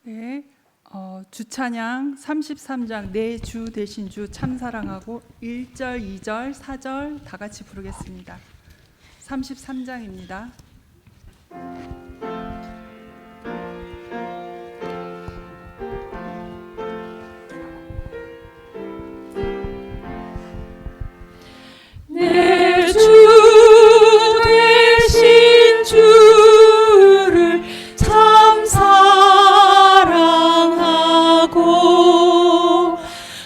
네, 주찬양 33장 내 주 대신 주 참사랑하고 1절, 2절, 4절 다 같이 부르겠습니다. 33장입니다. 내 주 대신 주를 참 사랑하고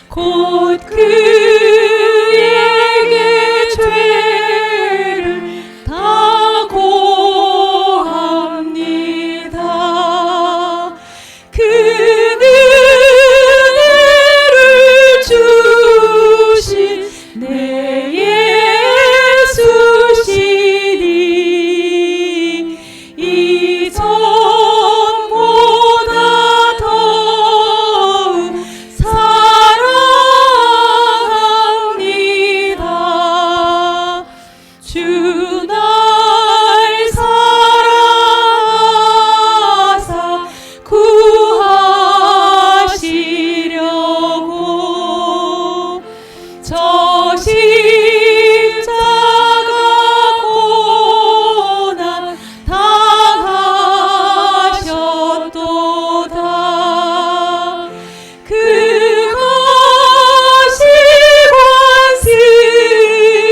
곧 그에게 죄를 다 고합니다. 그 은혜를 주신 내 예수시니 이전보다 더욱 사랑합니다. 주 날 사랑하사 구하시려고 저 십자가 고난 당하셨도다. 그것이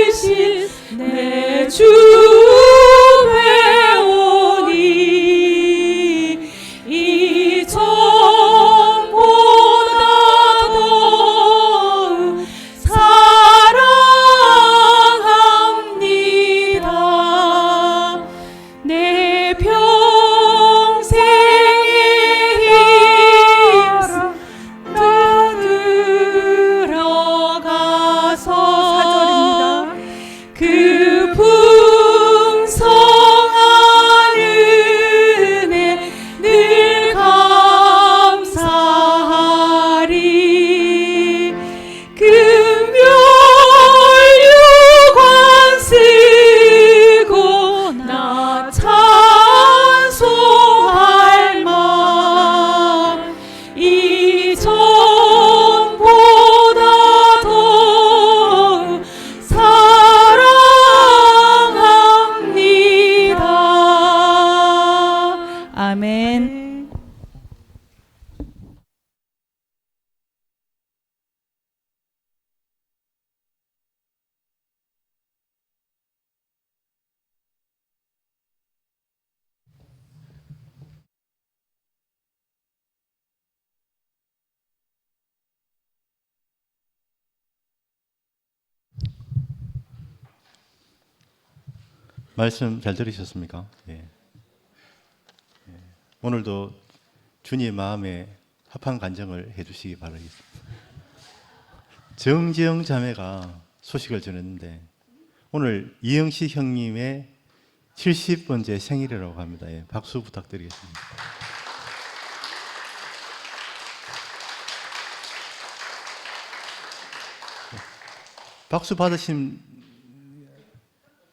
관쓰신 내 주 배우니 이전보다 더욱 사랑합니다. 내 평생의 힘써 들어가서 그 풍성한 은혜 늘 감사하리. 금멸유관 쓰고 나 찬송할 만 이전보다 더욱 사랑합니다. 아멘. 말씀 잘 들으셨습니까? 예. 오늘도 주님 마음에 합한 간증을 해주시기 바라겠습니다. 정지영 자매가 소식을 전했는데 오늘 이영식 형님의 70번째 생일이라고 합니다. 예, 박수 부탁드리겠습니다.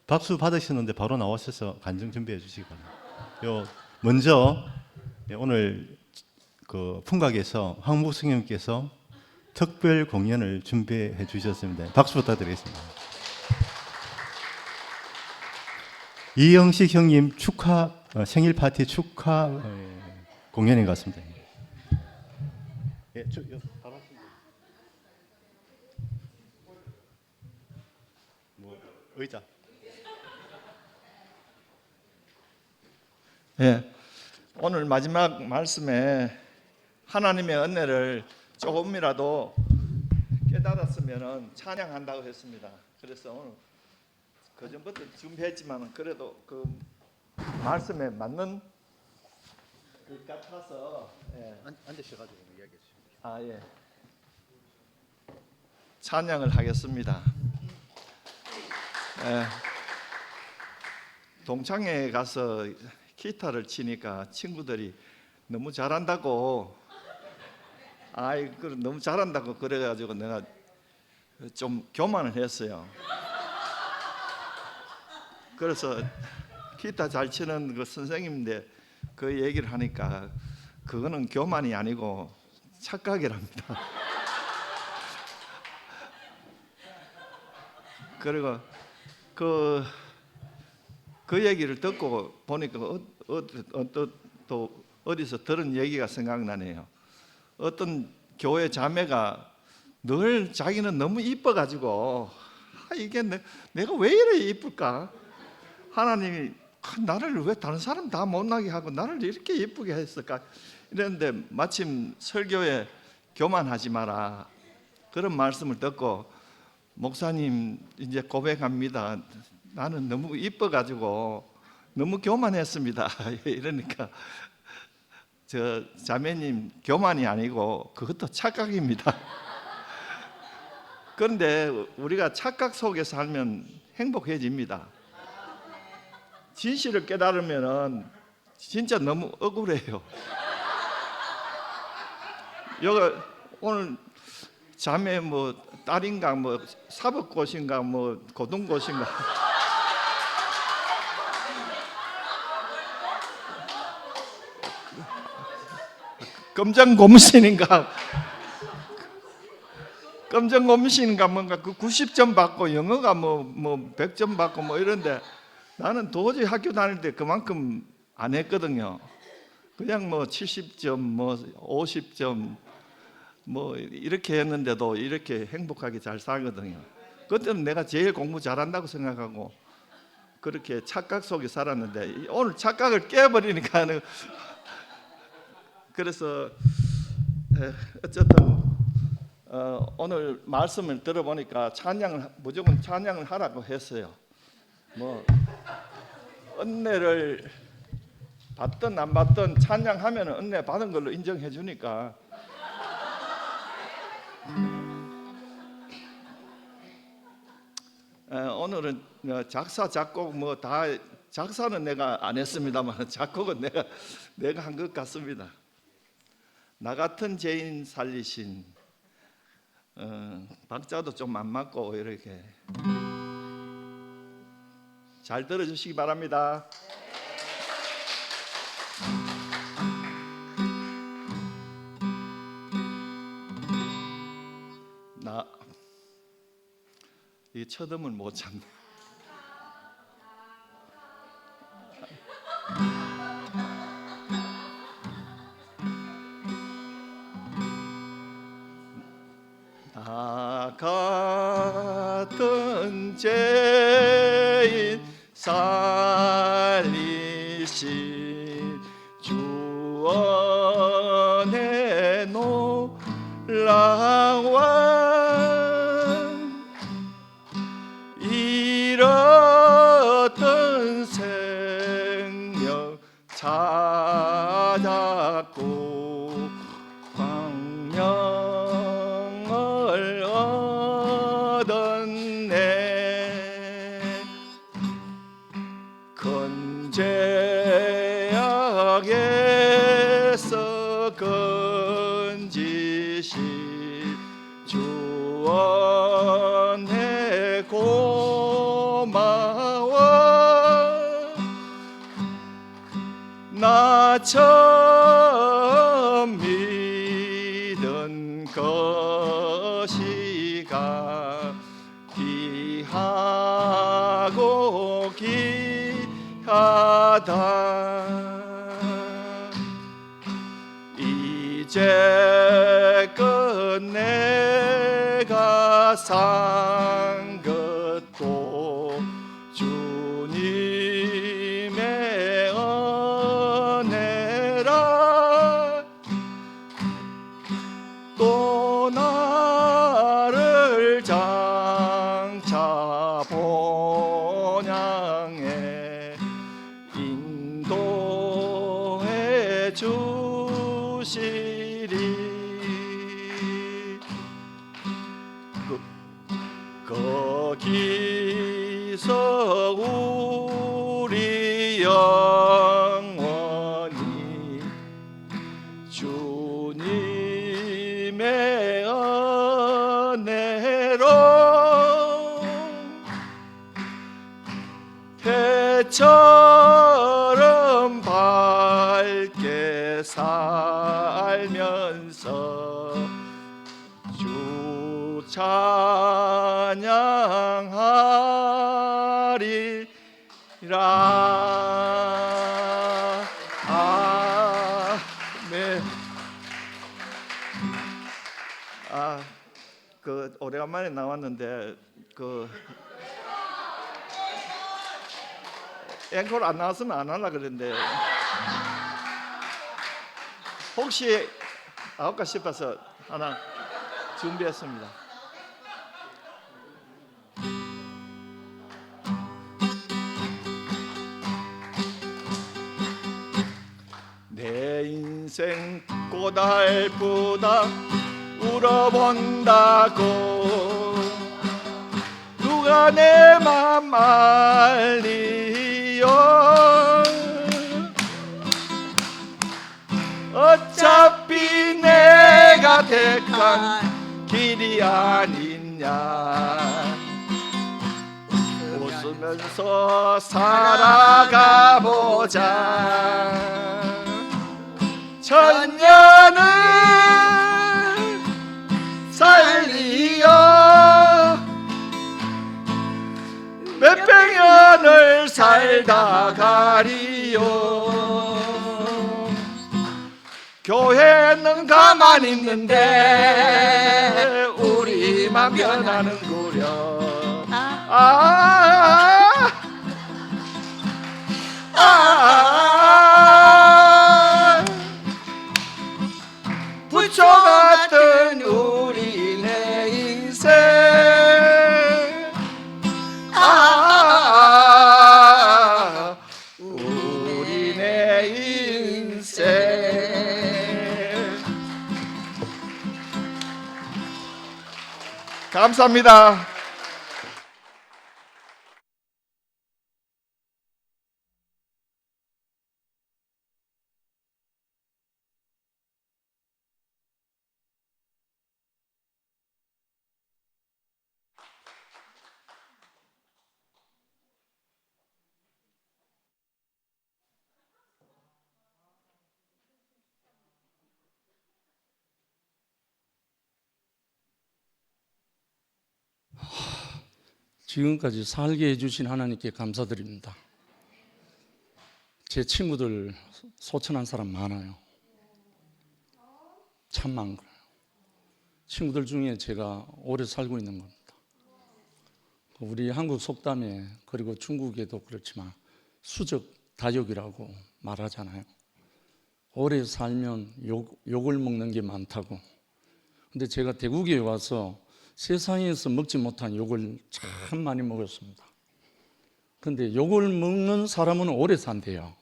박수 받으시는데 바로 나오셔서 간증 준비해 주시기 바랍니다. 먼저 오늘 그 풍각에서 황복승 형님께서 특별 공연을 준비해 주셨습니다. 박수 부탁드리겠습니다. 이영식 형님 축하 생일 파티 축하 공연인 것 같습니다. 예, 바로 의자. 예, 오늘 마지막 말씀에 하나님의 은혜를 조금이라도 깨달았으면 찬양한다고 했습니다. 그래서 오늘 그 전부터 준비했지만 그래도 그 말씀에 맞는 것 같아서 앉으셔가지고 이야기해 주시면. 예, 찬양을 하겠습니다. 동창회 가서 기타를 치니까 친구들이 너무 잘한다고 너무 잘한다고 그래가지고 내가 좀 교만을 했어요. 그래서 기타 잘 치는 그 선생님인데 그 얘기를 하니까 그거는 교만이 아니고 착각이랍니다. 그리고 그 얘기를 듣고 보니까 또 어디서 들은 얘기가 생각나네요. 어떤 교회 자매가 늘 자기는 너무 이뻐가지고 이게 내가 왜 이래 이쁠까? 하나님이 나를 왜 다른 사람 다 못나게 하고 나를 이렇게 이쁘게 했을까? 이랬는데 마침 설교에 교만하지 마라 그런 말씀을 듣고 목사님 이제 고백합니다. 나는 너무 이뻐가지고 너무 교만했습니다. 이러니까 저 자매님 교만이 아니고 그것도 착각입니다. 그런데 우리가 착각 속에 살면 행복해집니다. 진실을 깨달으면 진짜 너무 억울해요. 여기 오늘 자매 뭐 딸인가 뭐 사법고시인가 뭐 고등고시인가 검정고무신인가 검정고무신인가 뭔가 그 90점 받고 영어가 뭐 100점 받고 뭐 이런데 나는 도저히 학교 다닐 때 그만큼 안 했거든요. 그냥 뭐 70점 뭐 50점 뭐 이렇게 했는데도 이렇게 행복하게 잘 살거든요. 그때는 내가 제일 공부 잘한다고 생각하고 그렇게 착각 속에 살았는데 오늘 착각을 깨버리니까 그래서 어쨌든 오늘 말씀을 들어보니까 무조건 찬양을 하라고 했어요. 뭐 은혜를 받든 안 받든 찬양하면 은혜 받은 걸로 인정해 주니까 오늘은 작사 작곡 뭐 다 작사는 내가 안 했습니다만 작곡은 내가 한 것 같습니다. 나 같은 죄인 살리신 박자도 좀 안 맞고 이렇게 잘 들어주시기 바랍니다. 이 첫음을 못 찾네. 나 같은 죄인 살리신 주 은혜 놀라워 잃었던 생명 찾았고 광명을 얻었네. 큰 죄악에서 건지신 주 은혜 고마워. 나 처음 믿은 것이가 귀하고 귀하다. 이제껏 내가 산 것도 주님의 은혜라. 또 나를 장차 본향에 인도해 주시리. 거기서 우리 영원히 주님의 은혜로 해처럼 밝게 살 찬양하리라. 아멘. 그 오래간만에 나왔는데 그 앵콜 안 나왔으면 안 하려 그랬는데 혹시 아울까 싶어서 하나 준비했습니다. 내 인생 고달프다 울어본다고 누가 내 맘 알리요. 어차피 내가 택한 길이 아니냐. 웃으면서 살아가 보자. 천년을 살리어 몇백 년을 살다 가리요. 교회는 가만히 있는데 우리만 변하는구려. 부초 같은 우리네 인생. 우리네 인생. 감사합니다. 지금까지 살게 해주신 하나님께 감사드립니다. 제 친구들 소천한 사람 많아요. 참 많아요. 친구들 중에 제가 오래 살고 있는 겁니다. 우리 한국 속담에 그리고 중국에도 그렇지만 수적 다욕이라고 말하잖아요. 오래 살면 욕을 먹는 게 많다고. 근데 제가 대구에 와서 세상에서 먹지 못한 욕을 참 많이 먹었습니다. 근데 욕을 먹는 사람은 오래 산대요.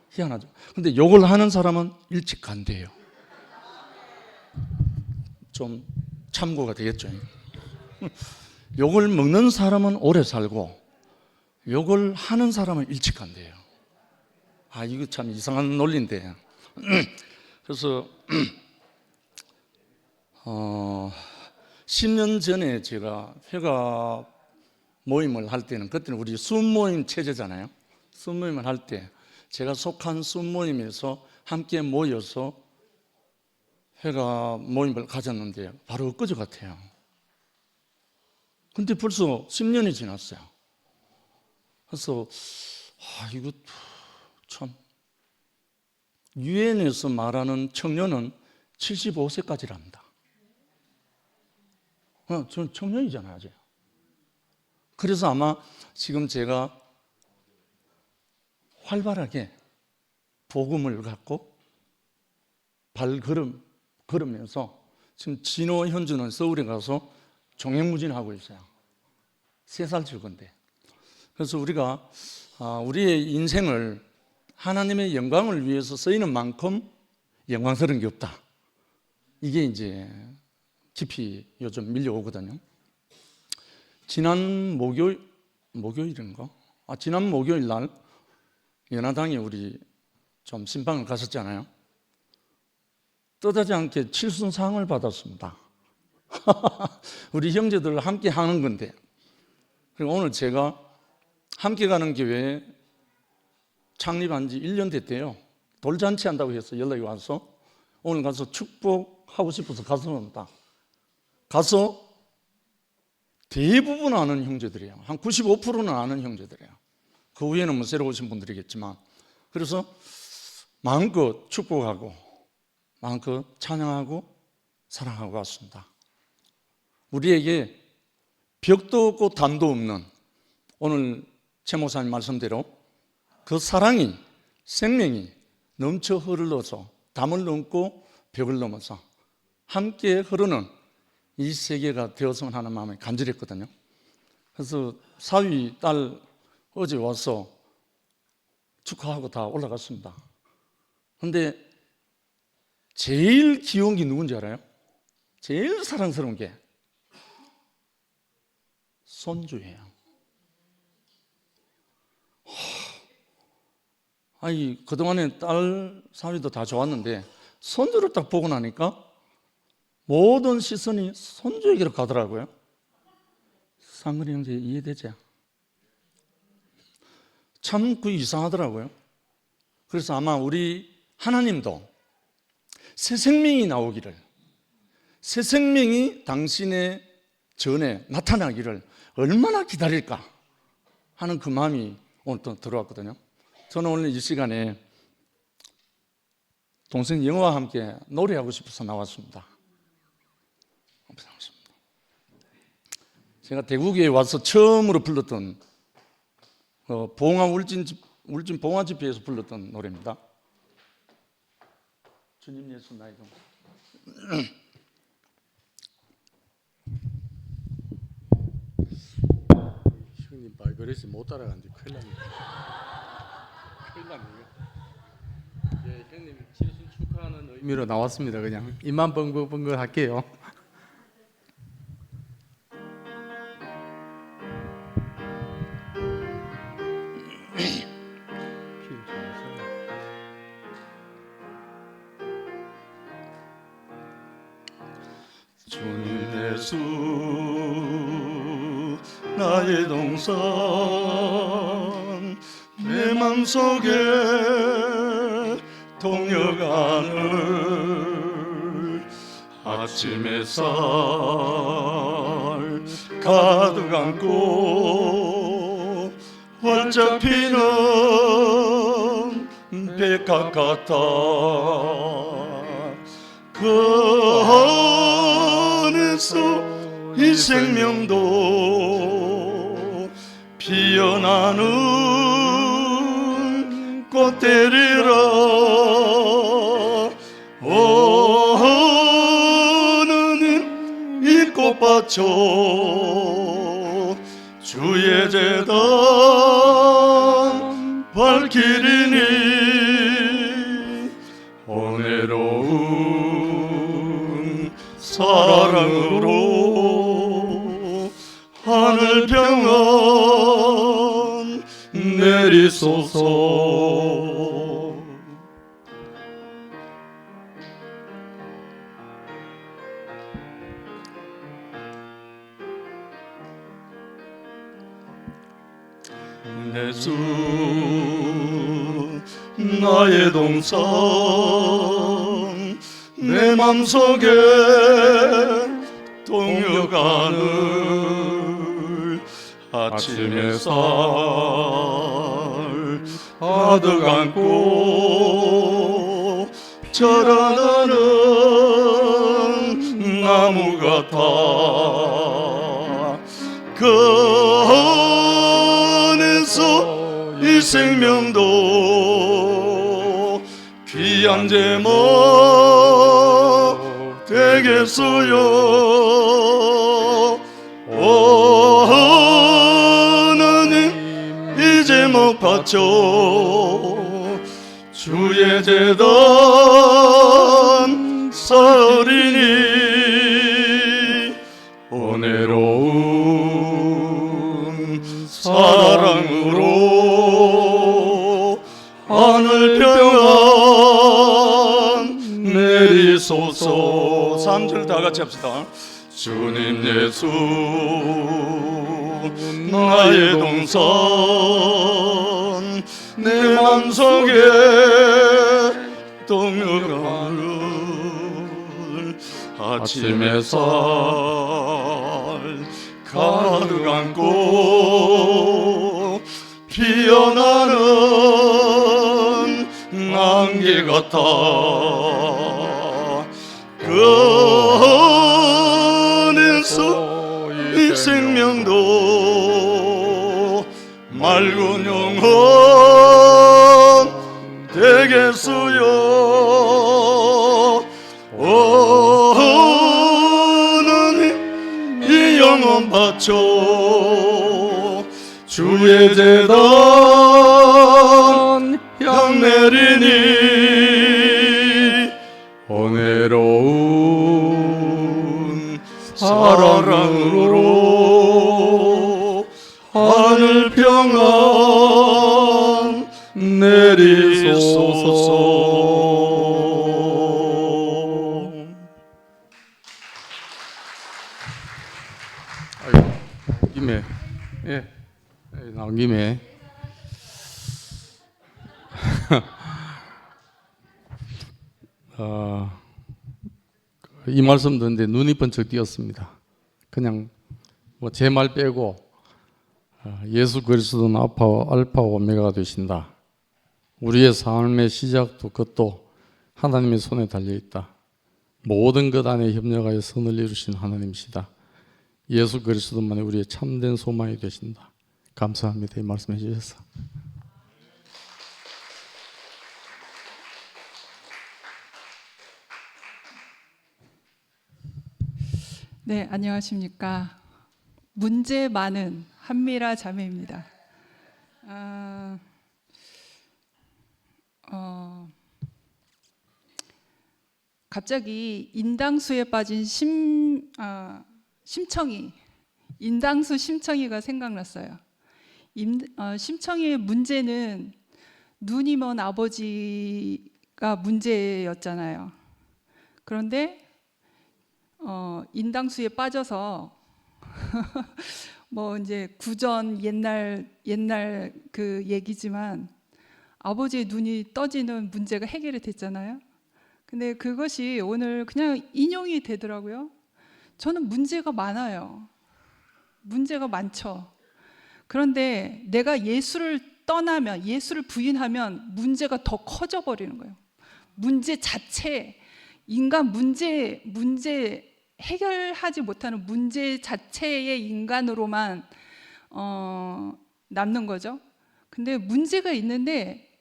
희한하죠. 근데 욕을 하는 사람은 일찍 간대요. 좀 참고가 되겠죠. 욕을 먹는 사람은 오래 살고 욕을 하는 사람은 일찍 간대요. 이거 참 이상한 논리인데. 그래서 10년 전에 제가 회가 모임을 할 때는, 그때는 우리 순모임 체제잖아요. 순모임을 할 때 제가 속한 순모임에서 함께 모여서 회가 모임을 가졌는데 바로 엊그제 같아요. 근데 벌써 10년이 지났어요. 그래서 이거 참, 유엔에서 말하는 청년은 75세까지랍니다. 저는 청년이잖아요, 아직. 그래서 아마 지금 제가 활발하게 복음을 갖고 걸으면서 지금 진호 현주는 서울에 가서 종횡무진하고 있어요. 3살 적은데. 그래서 우리가 우리의 인생을 하나님의 영광을 위해서 쓰이는 만큼 영광스러운 게 없다. 이게 이제 깊이 요즘 밀려오거든요. 지난 목요일인가? 지난 목요일 날 연화당에 우리 좀 신방을 갔었잖아요. 뜻하지 않게 칠순상을 받았습니다. 우리 형제들 함께 하는 건데. 그리고 오늘 제가 함께 가는 교회에 창립한 지 1년 됐대요. 돌잔치 한다고 해서 연락이 와서 오늘 가서 축복하고 싶어서 갔습니다. 가서 대부분 아는 형제들이에요. 한 95%는 아는 형제들이에요. 그 위에는 뭐 새로 오신 분들이겠지만, 그래서 마음껏 축복하고 마음껏 찬양하고 사랑하고 왔습니다. 우리에게 벽도 없고 담도 없는, 오늘 최 목사님 말씀대로 그 사랑이, 생명이 넘쳐 흘러서 담을 넘고 벽을 넘어서 함께 흐르는 이 세계가 되었으면 하는 마음이 간절했거든요. 그래서 사위 딸 어제 와서 축하하고 다 올라갔습니다. 그런데 제일 귀여운 게 누군지 알아요? 제일 사랑스러운 게 손주예요. 아니, 그동안에 딸 사위도 다 좋았는데 손주를 딱 보고 나니까 모든 시선이 손주에게로 가더라고요. 상근이 형제 이해되죠? 참 그 이상하더라고요. 그래서 아마 우리 하나님도 새 생명이 나오기를, 새 생명이 당신의 전에 나타나기를 얼마나 기다릴까 하는 그 마음이 오늘 또 들어왔거든요. 저는 오늘 이 시간에 동생 영화와 함께 노래하고 싶어서 나왔습니다. 제가 대구교에 와서 처음으로 불렀던 봉화 울진 봉화 집회에서 불렀던 노래입니다. 주님 예수 나의 종. 형님 발그레스 못 따라가는데 큰일 났네. 큰일 났네. 예, 형님 칠순 축하하는 의미로 나왔습니다. 그냥 입만 뻥뻥뻥 할게요. 주님 예수 나의 동산 내 맘속에 동역하늘 아침 햇살 가득 안고 활짝 피는 백합 같아 그 안에서 이 생명도 피어나는 꽃 되리라 오 하나님 이 꽃밭에 주의 재단 밝히리니 은혜로운 사랑으로 하늘 평안 내리소서. 예수 나의 동산 내 맘속에 동역하늘 아침 햇살 가득 안고 자라나는 나무 같아 그 안에서 이 생명도 귀한 제목 되겠어요. 오 하나님 이 제목 바쳐 주의 재단 쌓으리니 은혜로운 사랑으로 하늘 평안 내리소서. 3절 다 같이 합시다. 주님 예수 나의 동산 내 맘속에 동역하늘 아침 햇살 가득 안고 피어나는 안개 같아 그 안에서 이 생명도 맑은 영혼 되겠어요. 하나님 이 영혼 바쳐 주의 제단 향 내리니 은혜로운 사랑으로 하늘 평안 내리소서. 김에 나온 김에 이 말씀 듣는데 눈이 번쩍 띄었습니다. 그냥 뭐 제 말 빼고 예수 그리스도는 알파와 오메가가 되신다. 우리의 삶의 시작도 끝도 하나님의 손에 달려 있다. 모든 것 안에 협력하여 선을 이루신 하나님이시다. 예수 그리스도만이 우리의 참된 소망이 되신다. 감사합니다. 이 말씀해 주셔서. 네, 안녕하십니까. 문제 많은 한미라 자매입니다. 갑자기 인당수에 빠진 심청이, 인당수 심청이가 생각났어요. 심청이의 문제는 눈이 먼 아버지가 문제였잖아요. 그런데 인당수에 빠져서 뭐 이제 구전 옛날 그 얘기지만 아버지의 눈이 떠지는 문제가 해결이 됐잖아요. 근데 그것이 오늘 그냥 인용이 되더라고요. 저는 문제가 많아요. 문제가 많죠. 그런데 내가 예수를 떠나면, 예수를 부인하면 문제가 더 커져 버리는 거예요. 문제 자체, 인간 문제 해결하지 못하는 문제 자체의 인간으로만 남는 거죠. 근데 문제가 있는데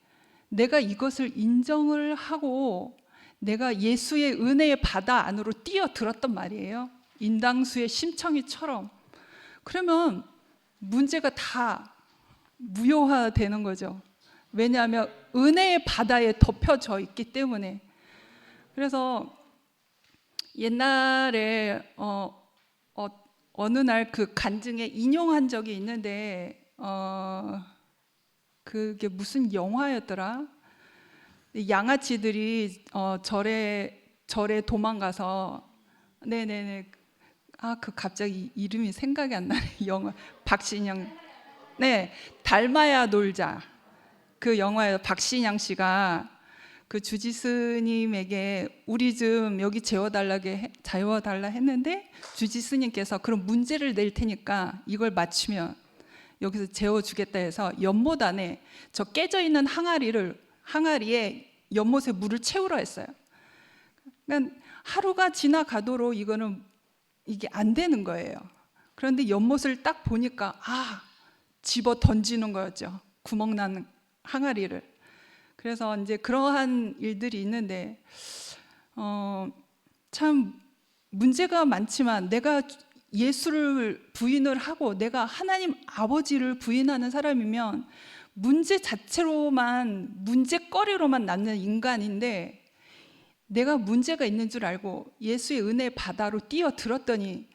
내가 이것을 인정을 하고 내가 예수의 은혜의 바다 안으로 뛰어들었단 말이에요. 인당수의 심청이처럼. 그러면 문제가 다 무효화되는 거죠. 왜냐하면 은혜의 바다에 덮여져 있기 때문에. 그래서 옛날에 어느 날 그 간증에 인용한 적이 있는데 그게 무슨 영화였더라? 양아치들이 절에 도망가서 네네네. 그 갑자기 이름이 생각이 안 나네. 영화 박신양. 네, 닮아야 놀자. 그 영화에 박신양 씨가 그 주지 스님에게 우리 좀 여기 재워달라 했는데 주지 스님께서 그럼 문제를 낼 테니까 이걸 맞추면 여기서 재워주겠다 해서 연못 안에 저 깨져 있는 항아리에 연못에 물을 채우라 했어요. 그러니까 하루가 지나가도록 이게 안 되는 거예요. 그런데 연못을 딱 보니까 집어 던지는 거였죠. 구멍난 항아리를. 그래서 이제 그러한 일들이 있는데 참 문제가 많지만 내가 예수를 부인을 하고 내가 하나님 아버지를 부인하는 사람이면 문제 자체로만 문제거리로만 남는 인간인데 내가 문제가 있는 줄 알고 예수의 은혜 바다로 뛰어들었더니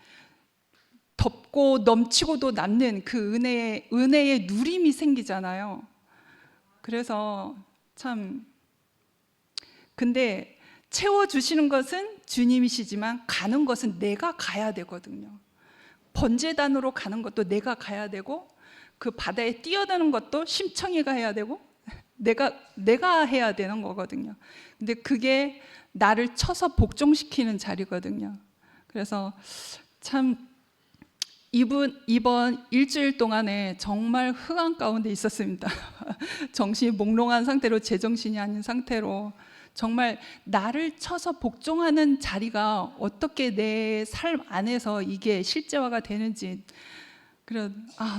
덮고 넘치고도 남는 그 은혜의 누림이 생기잖아요. 그래서 참 근데 채워주시는 것은 주님이시지만 가는 것은 내가 가야 되거든요. 번제단으로 가는 것도 내가 가야 되고 그 바다에 뛰어드는 것도 심청이가 해야 되고 내가 해야 되는 거거든요. 근데 그게 나를 쳐서 복종시키는 자리거든요. 그래서 참 이번 일주일 동안에 정말 흑암 가운데 있었습니다. 정신이 몽롱한 상태로, 제정신이 아닌 상태로 정말 나를 쳐서 복종하는 자리가 어떻게 내 삶 안에서 이게 실제화가 되는지,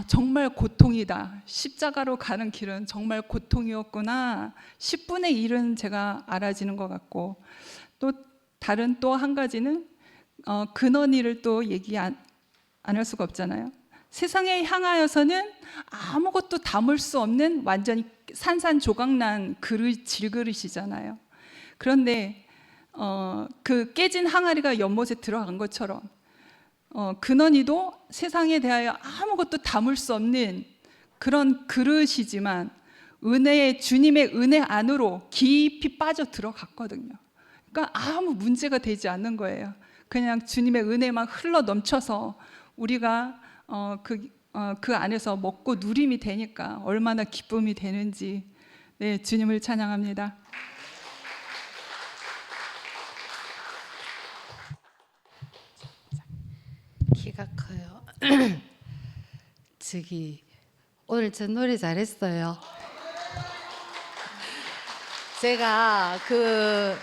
정말 고통이다. 십자가로 가는 길은 정말 고통이었구나. 10분의 1은 제가 알아지는 것 같고, 또 다른 또 한 가지는 근원이를 또 얘기 안 할 수가 없잖아요. 세상에 향하여서는 아무것도 담을 수 없는 완전히 산산조각난 질그릇이잖아요. 그런데 그 깨진 항아리가 연못에 들어간 것처럼 근원이도 세상에 대하여 아무것도 담을 수 없는 그런 그릇이지만 주님의 은혜 안으로 깊이 빠져 들어갔거든요. 그러니까 아무 문제가 되지 않는 거예요. 그냥 주님의 은혜만 흘러 넘쳐서 우리가 그 안에서 먹고 누림이 되니까 얼마나 기쁨이 되는지, 네, 주님을 찬양합니다. 키가 커요. 오늘 저 노래 잘했어요. 제가 그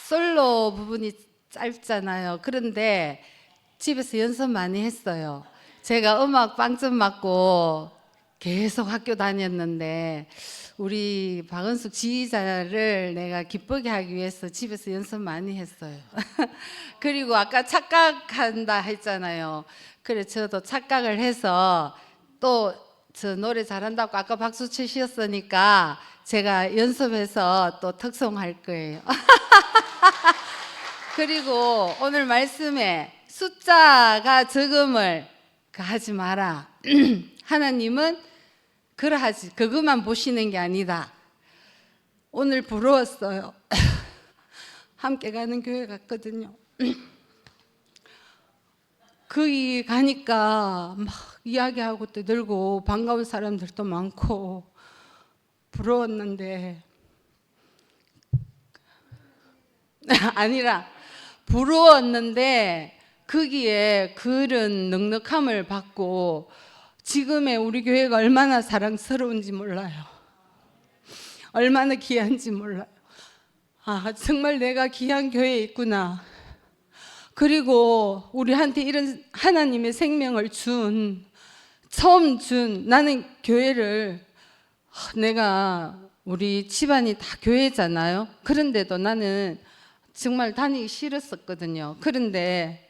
솔로 부분이 짧잖아요. 그런데 집에서 연습 많이 했어요. 제가 음악 빵점 맞고 계속 학교 다녔는데 우리 박은숙 지휘자를 내가 기쁘게 하기 위해서 집에서 연습 많이 했어요. 그리고 아까 착각한다 했잖아요. 그래 저도 착각을 해서 또 저 노래 잘한다고 아까 박수 치셨으니까 제가 연습해서 또 특송할 거예요. 그리고 오늘 말씀에 숫자가 적음을 하지 마라. 하나님은 그러하지, 그것만 보시는 게 아니다. 오늘 부러웠어요. 함께 가는 교회 갔거든요. 거기 가니까 막 이야기하고 또 늘고 반가운 사람들도 많고 부러웠는데 아니라 부러웠는데 거기에 그런 넉넉함을 받고 지금의 우리 교회가 얼마나 사랑스러운지 몰라요. 얼마나 귀한지 몰라요. 정말 내가 귀한 교회에 있구나. 그리고 우리한테 이런 하나님의 생명을 처음 준 나는 교회를, 내가 우리 집안이 다 교회잖아요. 그런데도 나는 정말 다니기 싫었었거든요. 그런데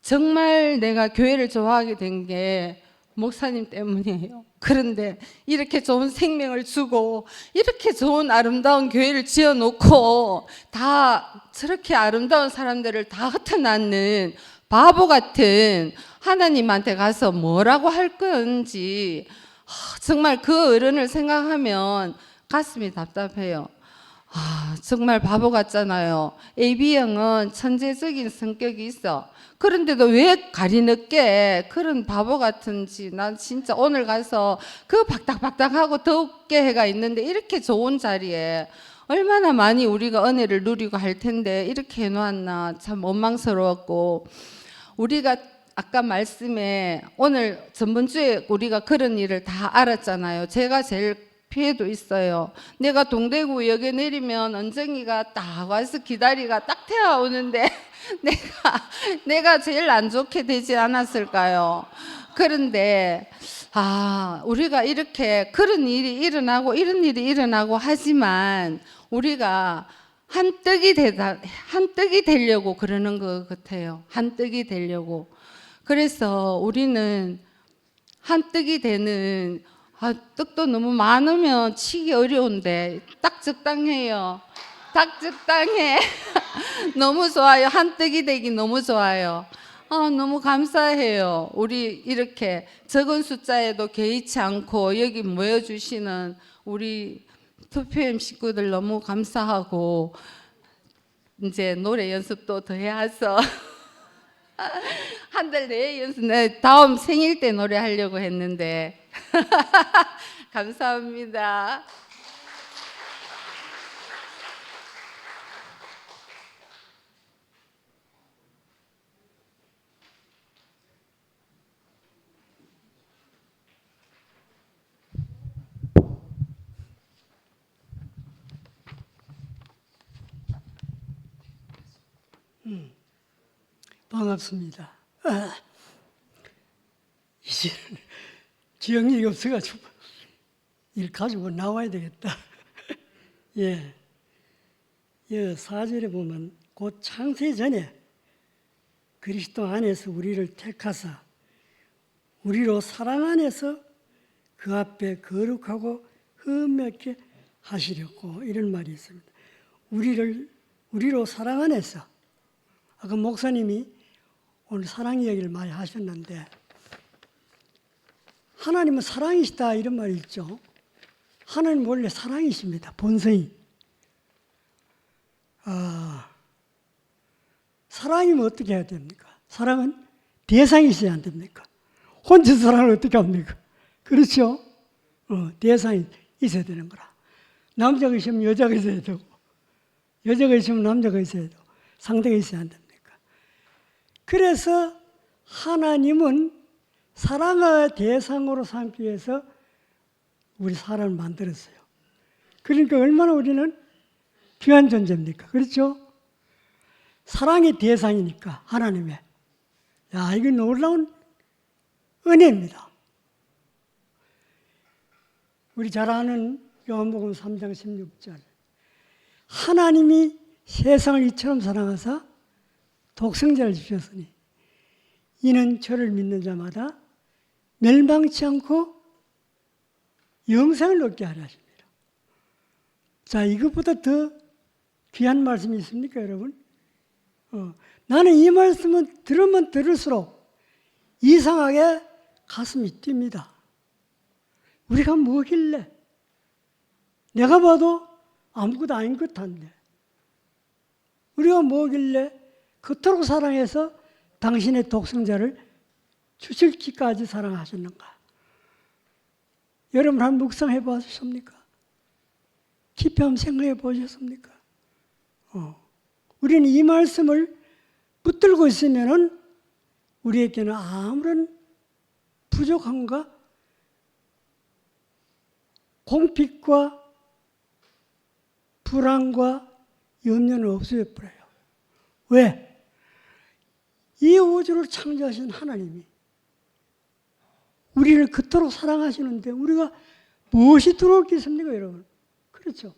정말 내가 교회를 좋아하게 된 게 목사님 때문이에요. 그런데 이렇게 좋은 생명을 주고 이렇게 좋은 아름다운 교회를 지어놓고 다 저렇게 아름다운 사람들을 다 흩어놨는 바보 같은 하나님한테 가서 뭐라고 할 건지 정말 그 어른을 생각하면 가슴이 답답해요. 정말 바보 같잖아요. AB형은 천재적인 성격이 있어. 그런데도 왜 가리늦게 그런 바보 같은지, 난 진짜 오늘 가서 그 박닥박닥하고 더욱게 해가 있는데 이렇게 좋은 자리에 얼마나 많이 우리가 은혜를 누리고 할 텐데 이렇게 해놓았나 참 원망스러웠고, 우리가 아까 말씀에 오늘 전번주에 우리가 그런 일을 다 알았잖아요. 제가 제일 피해도 있어요. 내가 동대구역에 내리면 은정이가 딱 와서 기다리가 딱 태워오는데 내가 제일 안 좋게 되지 않았을까요? 그런데 우리가 이렇게 그런 일이 일어나고 이런 일이 일어나고 하지만 우리가 한 떡이 되려고 그러는 것 같아요. 한 떡이 되려고. 그래서 우리는 한 떡이 되는, 떡도 너무 많으면 치기 어려운데 딱 적당해요. 딱 적당해. 너무 좋아요. 한 떡이 되기 너무 좋아요. 너무 감사해요. 우리 이렇게 적은 숫자에도 개의치 않고 여기 모여주시는 우리 투표엠 식구들 너무 감사하고, 이제 노래 연습도 더 해서 한 달 내에 연습, 다음 생일 때 노래하려고 했는데 감사합니다. 반갑습니다. 이제 기억력이 없어가지고 일 가지고 나와야 되겠다. 예, 4절에 보면 곧 창세 전에 그리스도 안에서 우리를 택하사 우리로 사랑 안에서 그 앞에 거룩하고 흠없게 하시려고 이런 말이 있습니다. 우리로 사랑 안에서 아까 목사님이 오늘 사랑 이야기를 많이 하셨는데 하나님은 사랑이시다 이런 말이 있죠. 하나님 원래 사랑이십니다. 본성이. 사랑이면 어떻게 해야 됩니까? 사랑은 대상이 있어야 안 됩니까? 혼자 사랑을 어떻게 합니까? 그렇죠? 대상이 있어야 되는 거라. 남자가 있으면 여자가 있어야 되고 여자가 있으면 남자가 있어야 되고 상대가 있어야 안 됩니까? 그래서 하나님은 사랑을 대상으로 삼기 위해서 우리 사람을 만들었어요. 그러니까 얼마나 우리는 귀한 존재입니까? 그렇죠? 사랑의 대상이니까 하나님의. 야, 이거 놀라운 은혜입니다. 우리 잘 아는 요한복음 3장 16절. 하나님이 세상을 이처럼 사랑하사 독생자를 주셨으니 이는 저를 믿는 자마다 멸망치 않고 영생을 얻게 하려 하십니다. 자, 이것보다 더 귀한 말씀이 있습니까, 여러분? 나는 이 말씀은 들으면 들을수록 이상하게 가슴이 뜁니다. 우리가 뭐길래? 내가 봐도 아무것도 아닌 것 같은데 우리가 뭐길래 그토록 사랑해서 당신의 독생자를 주실기까지 사랑하셨는가? 여러분 한번 묵상해 보셨습니까? 깊이 한번 생각해 보셨습니까? 우리는 이 말씀을 붙들고 있으면은 우리에게는 아무런 부족함과 공핍과 불안과 염려는 없어져 버려요. 왜? 이 우주를 창조하신 하나님이 우리를 그토록 사랑하시는데 우리가 무엇이 들어오겠습니까, 여러분? 그렇죠?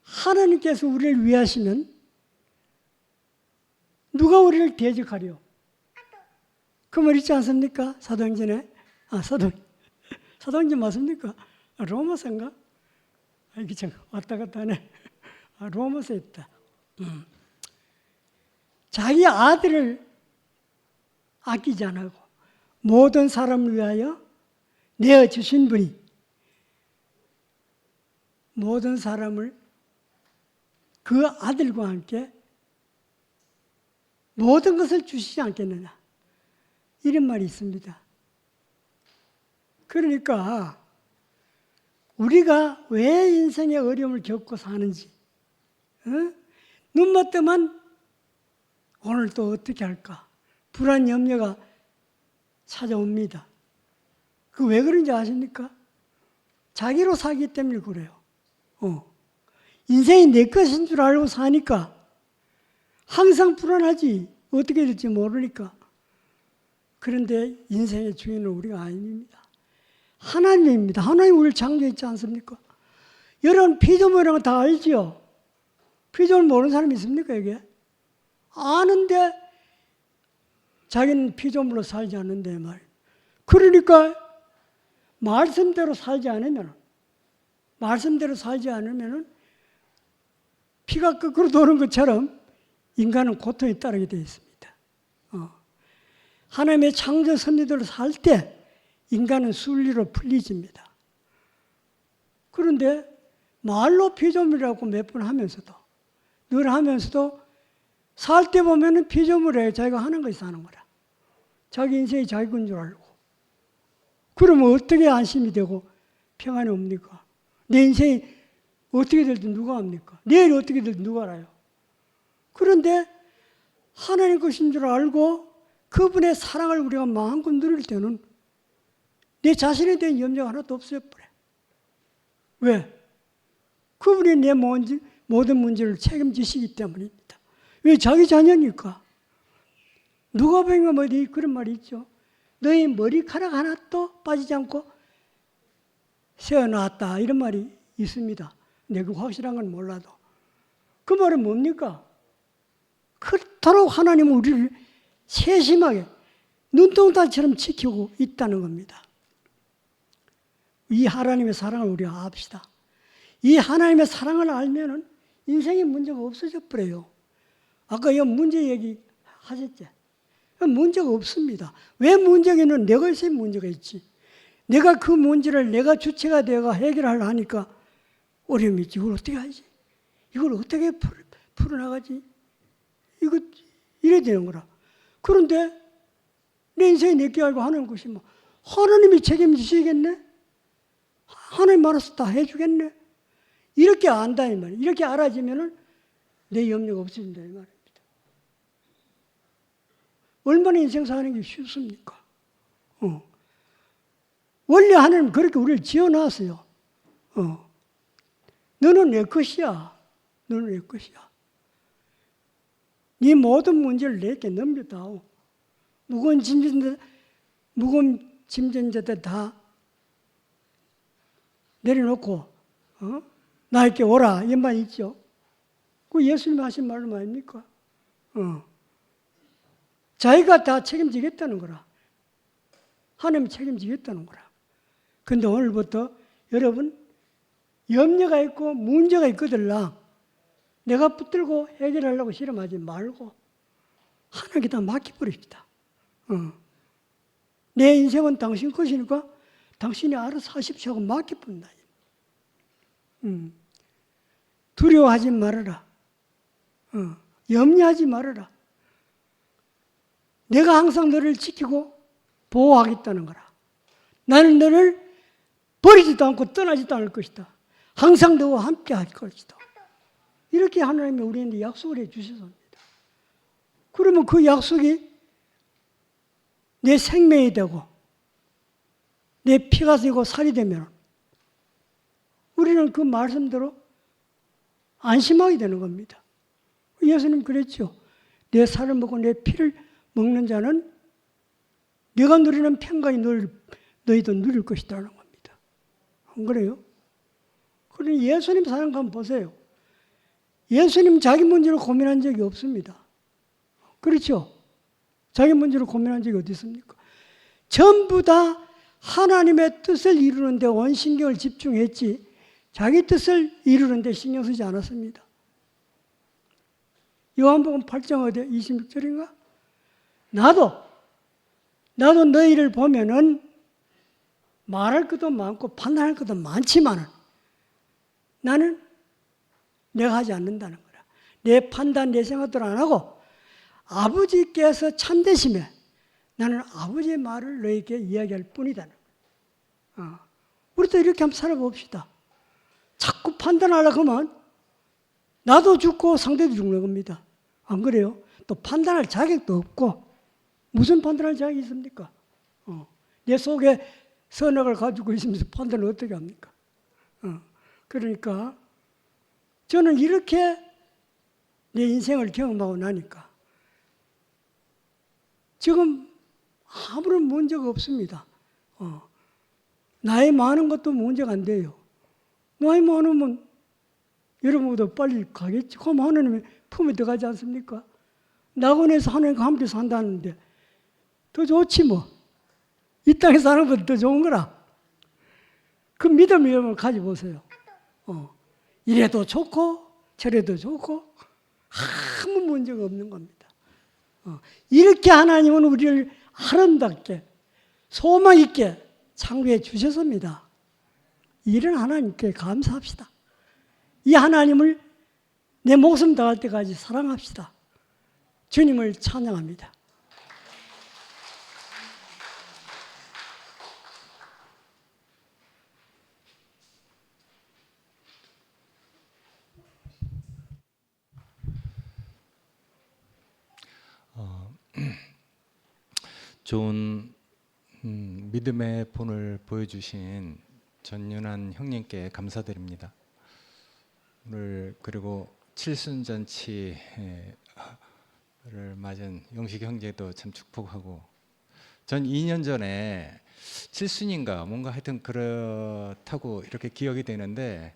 하나님께서 우리를 위하시면 누가 우리를 대적하려? 그 말 있지 않습니까? 사도행전에 사도행전 맞습니까? 로마서인가? 이게 참 왔다 갔다 하네. 로마서에 있다. 자기 아들을 아끼지 않고 모든 사람을 위하여 내어주신 분이 모든 사람을 그 아들과 함께 모든 것을 주시지 않겠느냐 이런 말이 있습니다. 그러니까 우리가 왜 인생의 어려움을 겪고 사는지 눈만 뜨면 오늘 또 어떻게 할까 불안 염려가 찾아옵니다. 그 왜 그런지 아십니까? 자기로 살기 때문에 그래요. 인생이 내 것인 줄 알고 사니까 항상 불안하지. 어떻게 될지 모르니까. 그런데 인생의 주인은 우리가 아닙니다. 하나님입니다. 하나님 우리를 창조했지 않습니까? 여러분 피조물이라는 거 다 알지요? 피조물 모르는 사람이 있습니까 여기? 아는데 자기는 피조물로 살지 않는데 말이에요. 그러니까 말씀대로 살지 않으면 피가 거꾸로 도는 것처럼 인간은 고통에 따르게 되어 있습니다. 하나님의 창조 섭리대로 살 때 인간은 순리로 풀리집니다. 그런데 말로 피조물이라고 몇 번 하면서도 늘 하면서도 살 때 보면은 피조물에 자기가 하는 것이 사는 거라. 자기 인생이 자기 건 줄 알고. 그러면 어떻게 안심이 되고 평안이 옵니까? 내 인생이 어떻게 될지 누가 압니까? 내일이 어떻게 될지 누가 알아요? 그런데 하나님 것인 줄 알고 그분의 사랑을 우리가 마음껏 누릴 때는 내 자신에 대한 염려가 하나도 없어져 버려. 왜? 그분이 내 모든 문제를 책임지시기 때문입니다. 왜? 자기 자녀니까. 누가복음 어디 그런 말이 있죠. 너희 머리카락 하나도 빠지지 않고 세워놨다, 이런 말이 있습니다. 내가 확실한 건 몰라도. 그 말은 뭡니까? 그토록 하나님은 우리를 세심하게 눈동자처럼 지키고 있다는 겁니다. 이 하나님의 사랑을 우리가 압시다. 이 하나님의 사랑을 알면은 인생에 문제가 없어져 버려요. 아까 이 문제 얘기 하셨죠? 문제가 없습니다. 왜 문제가 있는? 내가 있어야 문제가 있지. 내가 그 문제를 내가 주체가 되어 해결하려 하니까 어려움이 있지. 이걸 어떻게 하지? 이걸 어떻게 풀어나가지? 이거 이래야 되는 거라. 그런데 내 인생이 내게 알고 하는 것이 뭐 하나님이 책임지시겠네? 하나님 알아서 다 해주겠네? 이렇게 안다 이 말이에요. 이렇게 알아지면은 내 염려가 없어진다 이 말입니다. 얼마나 인생 사는 게 쉽습니까? 원래 하나님 그렇게 우리를 지어놨어요. 너는 내 것이야. 너는 내 것이야. 네 모든 문제를 내게 넘겨다오. 무거운 짐진 자들 다 내려놓고 나에게 오라, 이 말 있죠. 그 예수님 하신 말로 아닙니까? 자기가 다 책임지겠다는 거라. 하나님이 책임지겠다는 거라. 근데 오늘부터 여러분 염려가 있고 문제가 있거들라 내가 붙들고 해결하려고 실험하지 말고 하나님께 다 맡겨버립시다. 내 인생은 당신 것이니까 당신이 알아서 하십시오 하고 맡겨본다. 두려워하지 말아라. 염려하지 말아라. 내가 항상 너를 지키고 보호하겠다는 거라. 나는 너를 버리지도 않고 떠나지도 않을 것이다. 항상 너와 함께 할 것이다. 이렇게 하나님이 우리한테 약속을 해 주셨습니다. 그러면 그 약속이 내 생명이 되고 내 피가 되고 살이 되면 우리는 그 말씀대로 안심하게 되는 겁니다. 예수님 그랬죠. 내 살을 먹고 내 피를 먹는 자는 내가 누리는 평강이 너희도 누릴 것이라는 겁니다. 안 그래요? 그러니 예수님 사랑 한번 보세요. 예수님 자기 문제로 고민한 적이 없습니다. 그렇죠? 자기 문제로 고민한 적이 어디 있습니까? 전부 다 하나님의 뜻을 이루는 데 온 신경을 집중했지 자기 뜻을 이루는 데 신경 쓰지 않았습니다. 요한복음 8장 어디 26절인가? 나도 너희를 보면은 말할 것도 많고 판단할 것도 많지만은 나는 내가 하지 않는다는 거라. 내 판단, 내 생각들 안 하고 아버지께서 참되시면 나는 아버지의 말을 너희에게 이야기할 뿐이다는 거야. 우리도 이렇게 한번 살아봅시다. 자꾸 판단하려고 하면 나도 죽고 상대도 죽는 겁니다. 안 그래요? 또 판단할 자격도 없고 무슨 판단할 자격이 있습니까? 내 속에 선악을 가지고 있으면서 판단을 어떻게 합니까? 그러니까 저는 이렇게 내 인생을 경험하고 나니까 지금 아무런 문제가 없습니다. 나이 많은 것도 문제가 안 돼요. 나이 많으면 여러분보다 빨리 가겠지. 그럼 하나님의 품에 들어가지 않습니까? 낙원에서 하나님과 함께 산다는데 더 좋지 뭐. 이 땅에 사는 것보다 더 좋은 거라. 그 믿음을 여러분 가져보세요. 이래도 좋고 저래도 좋고 아무 문제가 없는 겁니다. 이렇게 하나님은 우리를 아름답게 소망 있게 창조해 주셨습니다. 이런 하나님께 감사합시다. 이 하나님을 내 목숨 다할 때까지 사랑합시다. 주님을 찬양합니다. 좋은 믿음의 본을 보여주신 전윤환 형님께 감사드립니다. 오늘 그리고 칠순잔치를 맞은 영식 형제도 참 축복하고, 전 2년 전에 칠순인가 뭔가 하여튼 그렇다고 이렇게 기억이 되는데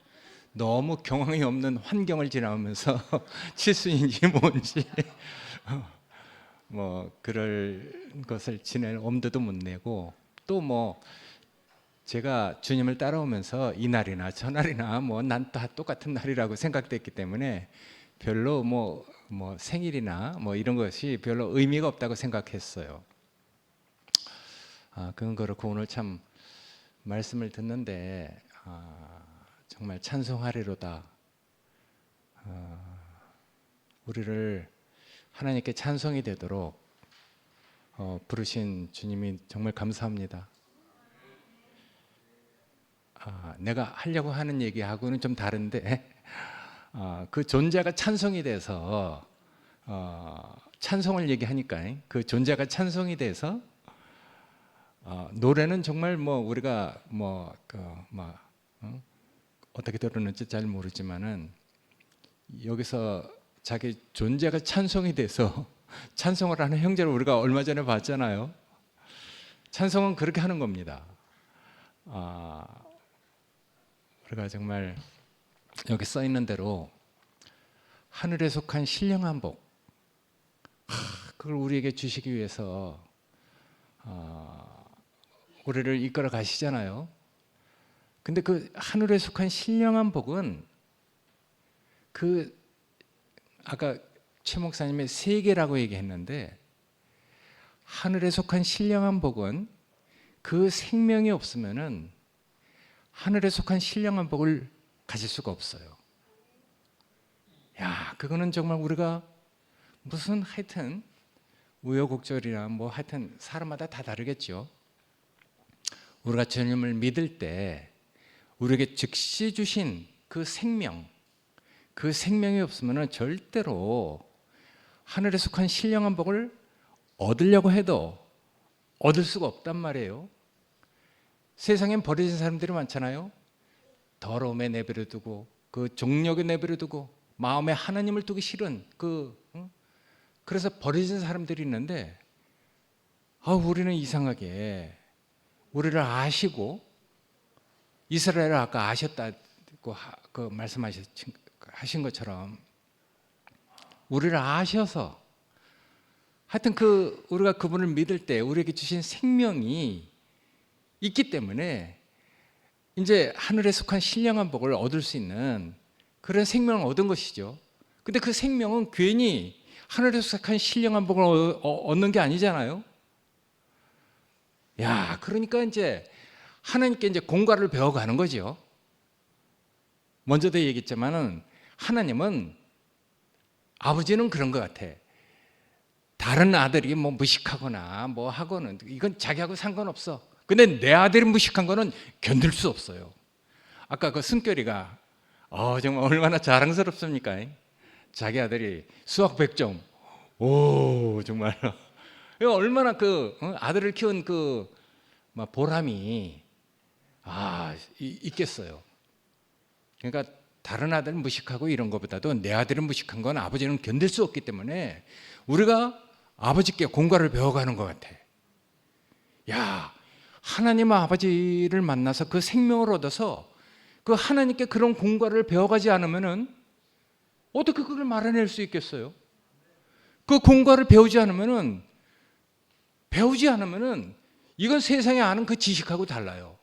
너무 경황이 없는 환경을 지나면서 칠순인지 뭔지 뭐 그럴 것을 지낼 엄두도 못 내고, 또 뭐 제가 주님을 따라오면서 이날이나 저날이나 뭐 난 다 똑같은 날이라고 생각됐기 때문에 별로 뭐 생일이나 뭐 이런 것이 별로 의미가 없다고 생각했어요. 그건 그렇고 오늘 참 말씀을 듣는데 정말 찬송하리로다. 우리를 하나님께 찬송이 되도록 부르신 주님이 정말 감사합니다. 내가 하려고 하는 얘기하고는 좀 다른데 그 존재가 찬송이 돼서 찬송을 얘기하니까 그 존재가 찬송이 돼서 노래는 정말 뭐 우리가 어떻게 들었는지 잘 모르지만은 여기서 자기 존재가 찬송이 돼서 찬송을 하는 형제를 우리가 얼마 전에 봤잖아요. 찬송은 그렇게 하는 겁니다. 우리가 정말 여기 써 있는 대로 하늘에 속한 신령한 복, 그걸 우리에게 주시기 위해서 우리를 이끌어 가시잖아요. 근데 그 하늘에 속한 신령한 복은 그 아까 최 목사님의 세계라고 얘기했는데, 하늘에 속한 신령한 복은 그 생명이 없으면은 하늘에 속한 신령한 복을 가질 수가 없어요. 야, 그거는 정말 우리가 무슨 하여튼 우여곡절이나 뭐 하여튼 사람마다 다 다르겠죠. 우리가 주님을 믿을 때 우리에게 즉시 주신 그 생명, 그 생명이 없으면 절대로 하늘에 속한 신령한 복을 얻으려고 해도 얻을 수가 없단 말이에요. 세상엔 버려진 사람들이 많잖아요. 더러움에 내버려두고 그 정욕에 내버려두고 마음에 하나님을 두기 싫은 그래서 버려진 사람들이 있는데, 우리는 이상하게 우리를 아시고, 이스라엘을 아까 아셨다고 그 말씀하신 것처럼 우리를 아셔서 하여튼 우리가 그분을 믿을 때 우리에게 주신 생명이 있기 때문에 이제 하늘에 속한 신령한 복을 얻을 수 있는 그런 생명을 얻은 것이죠. 근데 그 생명은 괜히 하늘에 속한 신령한 복을 얻는 게 아니잖아요. 야, 그러니까 이제 하나님께 이제 공과를 배워가는 거죠. 먼저도 얘기했지만은 하나님은, 아버지는 그런 것 같아. 다른 아들이 뭐 무식하거나 뭐 하고는 이건 자기하고 상관없어. 근데 내 아들이 무식한 거는 견딜 수 없어요. 아까 그 승결이가 정말 얼마나 자랑스럽습니까? 자기 아들이 수학 100점. 오, 정말 얼마나 아들을 키운 보람이 있겠어요. 그러니까 다른 아들은 무식하고 이런 것보다도 내 아들은 무식한 건 아버지는 견딜 수 없기 때문에 우리가 아버지께 공과를 배워가는 것 같아. 야, 하나님 아버지를 만나서 그 생명을 얻어서 그 하나님께 그런 공과를 배워가지 않으면은 어떻게 그걸 말해낼 수 있겠어요? 그 공과를 배우지 않으면은 이건 세상에 아는 그 지식하고 달라요.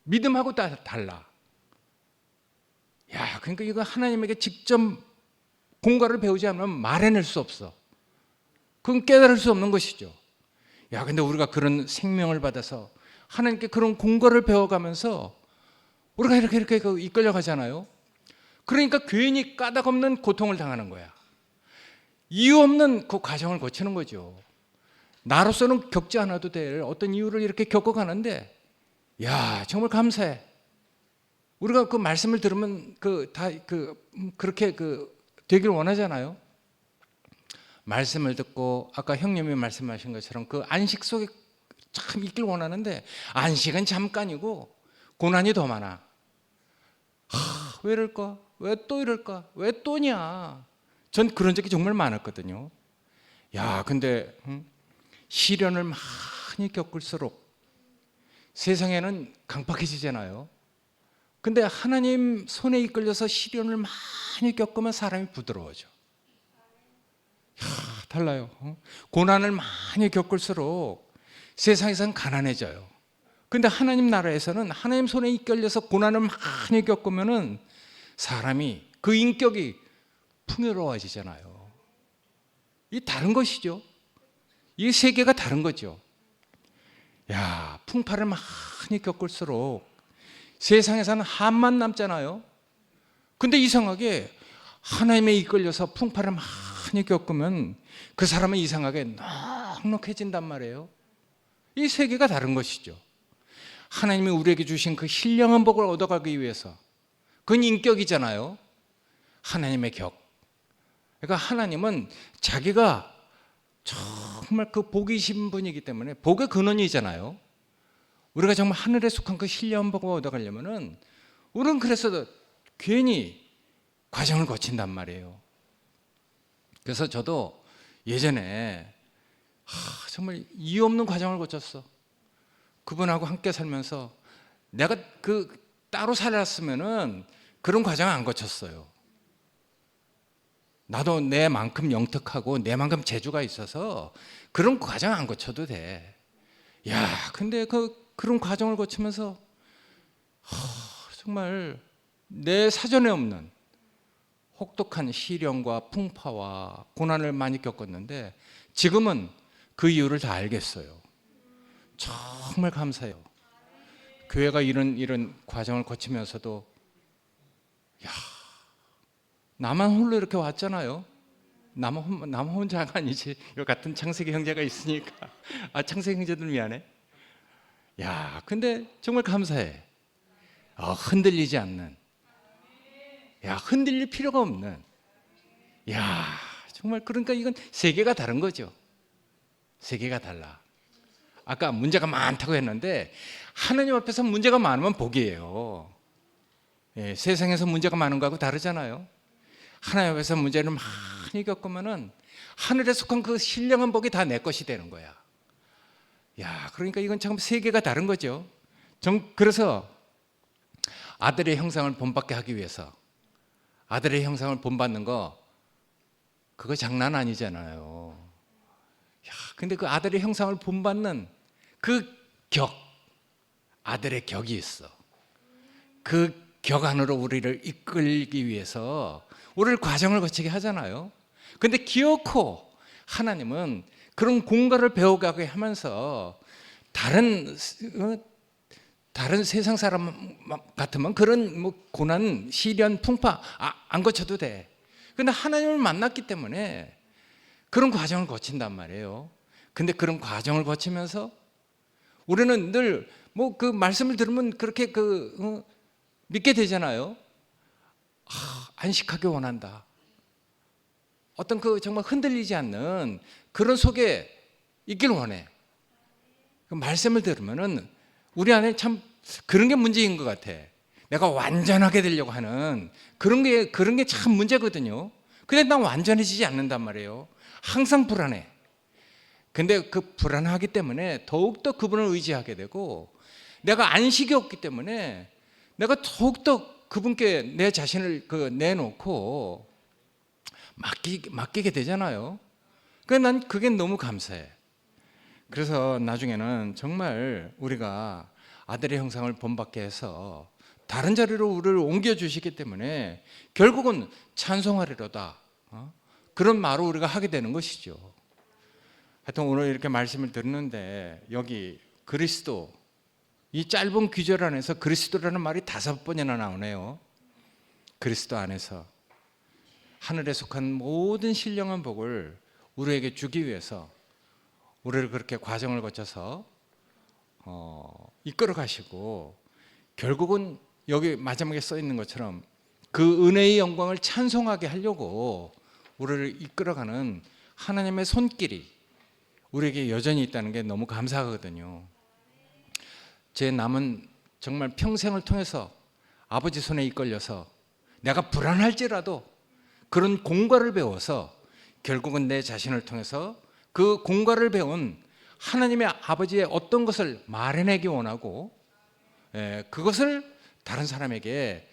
믿음하고 달라. 야, 그러니까 이거 하나님에게 직접 공과를 배우지 않으면 말해낼 수 없어. 그건 깨달을 수 없는 것이죠. 야, 근데 우리가 그런 생명을 받아서 하나님께 그런 공과를 배워가면서 우리가 이렇게 이끌려 가잖아요. 그러니까 괜히 까닭 없는 고통을 당하는 거야. 이유 없는 그 과정을 거치는 거죠. 나로서는 겪지 않아도 될 어떤 이유를 이렇게 겪어가는데, 야, 정말 감사해. 우리가 그 말씀을 들으면 그렇게 되길 원하잖아요. 말씀을 듣고 아까 형님이 말씀하신 것처럼 그 안식 속에 참 있길 원하는데, 안식은 잠깐이고 고난이 더 많아. 왜 이럴까? 왜 또 이럴까? 왜 또냐? 전 그런 적이 정말 많았거든요. 야, 근데 시련을 많이 겪을수록 세상에는 강팍해지잖아요. 근데 하나님 손에 이끌려서 시련을 많이 겪으면 사람이 부드러워져. 야, 달라요. 고난을 많이 겪을수록 세상에선 가난해져요. 근데 하나님 나라에서는 하나님 손에 이끌려서 고난을 많이 겪으면은 사람이 그 인격이 풍요로워지잖아요. 이 다른 것이죠. 이 세계가 다른 거죠. 야, 풍파를 많이 겪을수록 세상에서는 한만 남잖아요. 근데 이상하게 하나님에 이끌려서 풍파를 많이 겪으면 그 사람은 이상하게 넉넉해진단 말이에요. 이 세계가 다른 것이죠. 하나님이 우리에게 주신 그 신령한 복을 얻어가기 위해서, 그건 인격이잖아요. 하나님의 격. 그러니까 하나님은 자기가 정말 그 복이신 분이기 때문에 복의 근원이잖아요. 우리가 정말 하늘에 속한 그 신령한 복을 얻어가려면은 우리는 그래서 괜히 과정을 거친단 말이에요. 그래서 저도 예전에 정말 이유 없는 과정을 거쳤어. 그분하고 함께 살면서 내가 따로 살았으면은 그런 과정을 안 거쳤어요. 나도 내만큼 영특하고 내만큼 재주가 있어서 그런 과정 안 거쳐도 돼. 야, 근데 그런 과정을 거치면서 정말 내 사전에 없는 혹독한 시련과 풍파와 고난을 많이 겪었는데 지금은 그 이유를 다 알겠어요. 정말 감사해요. 교회가 이런 과정을 거치면서도 야, 나만 홀로 이렇게 왔잖아요. 나만 혼자가 아니지. 같은 창세기 형제가 있으니까. 창세기 형제들 미안해. 야, 근데 정말 감사해. 흔들리지 않는. 야, 흔들릴 필요가 없는. 야, 정말 그러니까 이건 세계가 다른 거죠. 세계가 달라. 아까 문제가 많다고 했는데 하나님 앞에서 문제가 많으면 복이에요. 예, 세상에서 문제가 많은 거하고 다르잖아요. 하나님 앞에서 문제를 많이 겪으면은 하늘에 속한 그 신령한 복이 다 내 것이 되는 거야. 야, 그러니까 이건 참 세계가 다른 거죠. 그래서 아들의 형상을 본받게 하기 위해서 아들의 형상을 본받는 거 그거 장난 아니잖아요. 야, 근데 그 아들의 형상을 본받는 그 아들의 격이 있어. 그 격 안으로 우리를 이끌기 위해서 우리를 과정을 거치게 하잖아요. 근데 기어코 하나님은 그런 공과를 배워가게 하면서 다른 세상 사람 같으면 그런 고난, 시련, 풍파 안 거쳐도 돼. 근데 하나님을 만났기 때문에 그런 과정을 거친단 말이에요. 근데 그런 과정을 거치면서 우리는 늘 그 말씀을 들으면 그렇게 믿게 되잖아요. 안식하기 원한다. 어떤 정말 흔들리지 않는 그런 속에 있길 원해. 그 말씀을 들으면은 우리 안에 참 그런 게 문제인 것 같아. 내가 완전하게 되려고 하는 그런 게 참 문제거든요. 근데 난 완전해지지 않는단 말이에요. 항상 불안해. 근데 그 불안하기 때문에 더욱더 그분을 의지하게 되고 내가 안식이 없기 때문에 내가 더욱더 그분께 내 자신을 내놓고 맡기게 되잖아요. 그래서 난 그게 너무 감사해. 그래서 나중에는 정말 우리가 아들의 형상을 본받게 해서 다른 자리로 우리를 옮겨주시기 때문에 결국은 찬송하리로다. 그런 말을 우리가 하게 되는 것이죠. 하여튼 오늘 이렇게 말씀을 듣는데 여기 그리스도, 이 짧은 귀절 안에서 그리스도라는 말이 5번이나 나오네요. 그리스도 안에서 하늘에 속한 모든 신령한 복을 우리에게 주기 위해서 우리를 그렇게 과정을 거쳐서 이끌어 가시고 결국은 여기 마지막에 써 있는 것처럼 그 은혜의 영광을 찬송하게 하려고 우리를 이끌어가는 하나님의 손길이 우리에게 여전히 있다는 게 너무 감사하거든요. 제 남은 정말 평생을 통해서 아버지 손에 이끌려서 내가 불안할지라도 그런 공과를 배워서 결국은 내 자신을 통해서 그 공과를 배운 하나님의 아버지의 어떤 것을 말해내기 원하고 그것을 다른 사람에게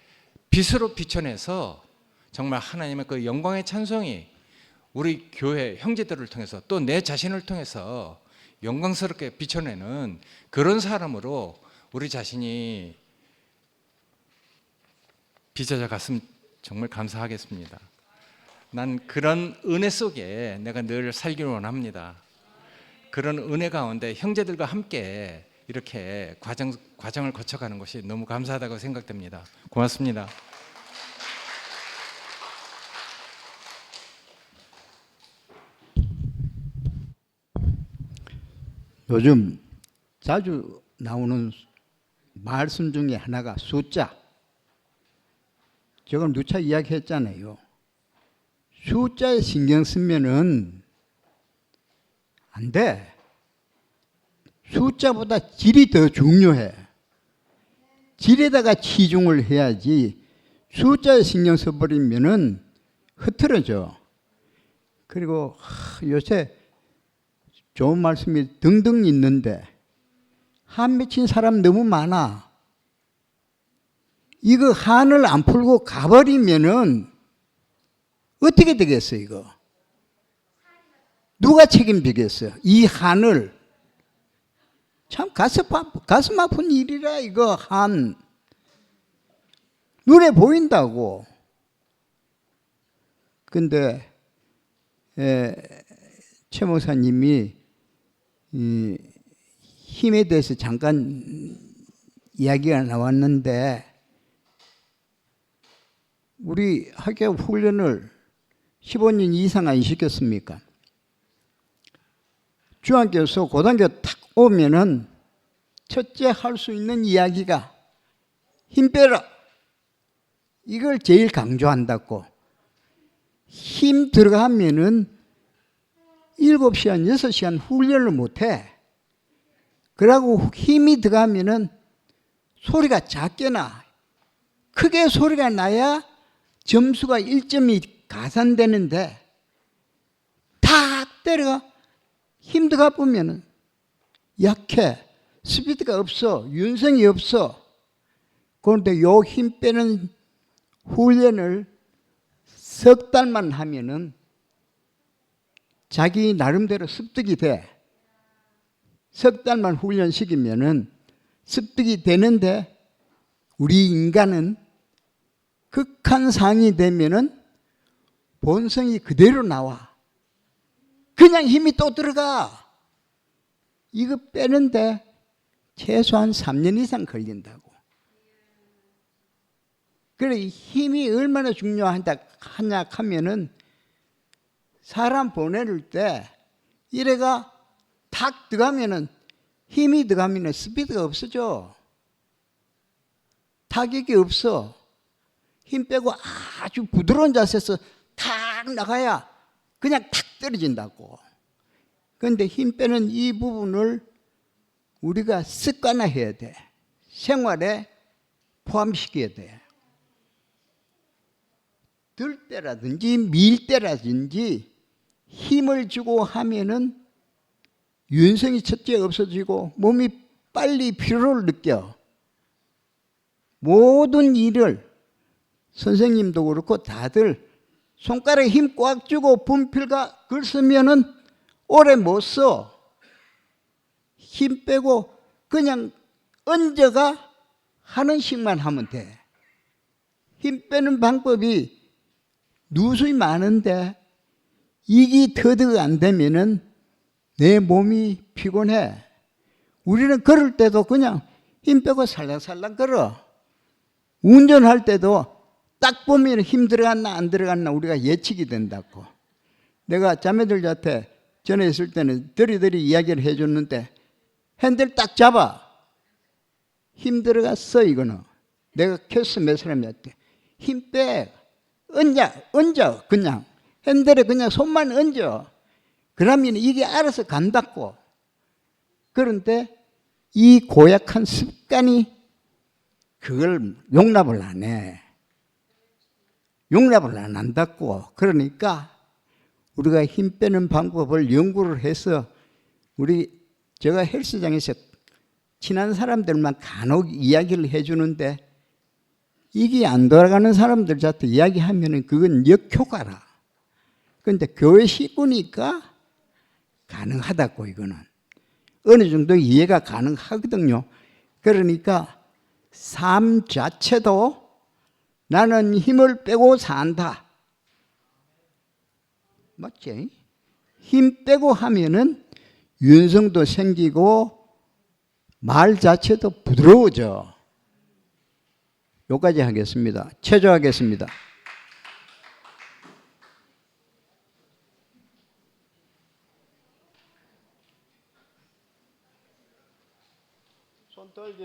빛으로 비춰내서 정말 하나님의 그 영광의 찬송이 우리 교회 형제들을 통해서 또 내 자신을 통해서 영광스럽게 비춰내는 그런 사람으로 우리 자신이 빚어져 갔으면 정말 감사하겠습니다. 난 그런 은혜 속에 내가 늘 살기를 원합니다. 그런 은혜 가운데 형제들과 함께 이렇게 과정을 거쳐가는 것이 너무 감사하다고 생각됩니다. 고맙습니다. 요즘 자주 나오는 말씀 중에 하나가 숫자. 제가 누차 이야기했잖아요. 숫자에 신경 쓰면은 안 돼. 숫자보다 질이 더 중요해. 질에다가 치중을 해야지 숫자에 신경 써버리면은 흐트러져. 그리고 요새 좋은 말씀이 등등 있는데 한 맺힌 사람 너무 많아. 이거 한을 안 풀고 가버리면은 어떻게 되겠어 이거? 누가 책임지겠어요? 이 한을. 참 가슴 아픈 일이라 이거 한. 눈에 보인다고. 근데 최 목사님이 이 힘에 대해서 잠깐 이야기가 나왔는데 우리 학교 훈련을 15년 이상 안 시켰습니까? 중학교에서 고등학교 탁 오면은 첫째 할 수 있는 이야기가 힘 빼라. 이걸 제일 강조한다고. 힘 들어가면은 7시간, 6시간 훈련을 못해. 그러고 힘이 들어가면은 소리가 작게 나. 크게 소리가 나야 점수가 1점이 가산되는데 탁 때려가 힘 들어가 보면은 약해. 스피드가 없어. 윤성이 없어. 그런데 요 힘 빼는 훈련을 석 달만 하면은 자기 나름대로 습득이 돼. 석 달만 훈련시키면은 습득이 되는데 우리 인간은 극한 상이 되면은 본성이 그대로 나와. 그냥 힘이 또 들어가. 이거 빼는데 최소한 3년 이상 걸린다고. 그래 힘이 얼마나 중요하냐 하면은 사람 보내줄 때 이래가 탁 들어가면은 힘이 들어가면은 스피드가 없어져. 타격이 없어. 힘 빼고 아주 부드러운 자세에서 탁 나가야 그냥 탁 떨어진다고. 그런데 힘 빼는 이 부분을 우리가 습관화해야 돼. 생활에 포함시켜야 돼. 들 때라든지 밀 때라든지 힘을 주고 하면은 윤성이 첫째 없어지고 몸이 빨리 피로를 느껴. 모든 일을 선생님도 그렇고 다들 손가락에 힘 꽉 주고 분필과 글 쓰면은 오래 못 써. 힘 빼고 그냥 얹어가 하는 식만 하면 돼. 힘 빼는 방법이 누수이 많은데 이게 터득 안 되면은 내 몸이 피곤해. 우리는 걸을 때도 그냥 힘 빼고 살랑살랑 걸어. 운전할 때도 딱 보면 힘 들어갔나 안 들어갔나 우리가 예측이 된다고. 내가 자매들한테 전에 있을 때는 들이들이 이야기를 해줬는데 핸들 딱 잡아. 힘 들어갔어 이거는. 내가 캐스 몇 사람한테 힘 빼. 얹어 그냥. 핸들에 그냥 손만 얹어. 그러면 이게 알아서 간다고. 그런데 이 고약한 습관이 그걸 용납을 안 해. 용납을 안 한다고. 그러니까 우리가 힘 빼는 방법을 연구를 해서 제가 헬스장에서 친한 사람들만 간혹 이야기를 해주는데 이게 안 돌아가는 사람들한테 이야기하면은 그건 역효과라. 그런데 교회 식구니까 가능하다고. 이거는 어느 정도 이해가 가능하거든요. 그러니까 삶 자체도 나는 힘을 빼고 산다. 맞지? 힘 빼고 하면은 윤성도 생기고 말 자체도 부드러워져. 여기까지 하겠습니다. 체조하겠습니다. 손 떨기.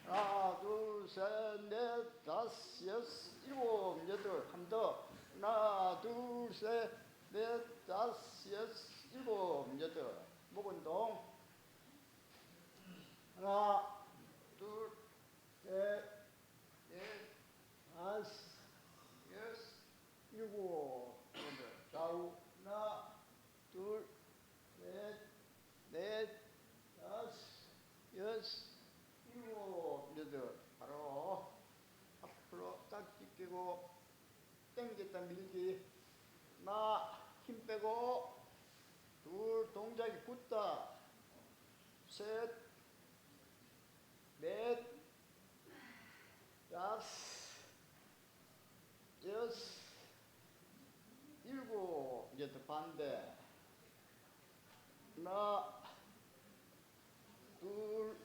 하나, 둘, 셋, 넷, 다섯, 여섯, 일곱, 여덟. 한 번 더. 하나, 둘, 셋, 넷, 다섯, 여섯, 일곱, 여덟. 목 운동. 하나, 둘, 셋, 넷, 다섯, 여섯, 일곱, 여덟. 좌우. 하나, 둘, 셋, 넷, 다섯, 여섯, 일곱, 여덟. 바로 앞으로 깍지 끼고 당겼다 밀기. 하나, 힘 빼고. 둘, 동작이 굳다. 셋, 넷, 다섯, 여섯, 일곱. 이제 또 반대. 하나, 둘,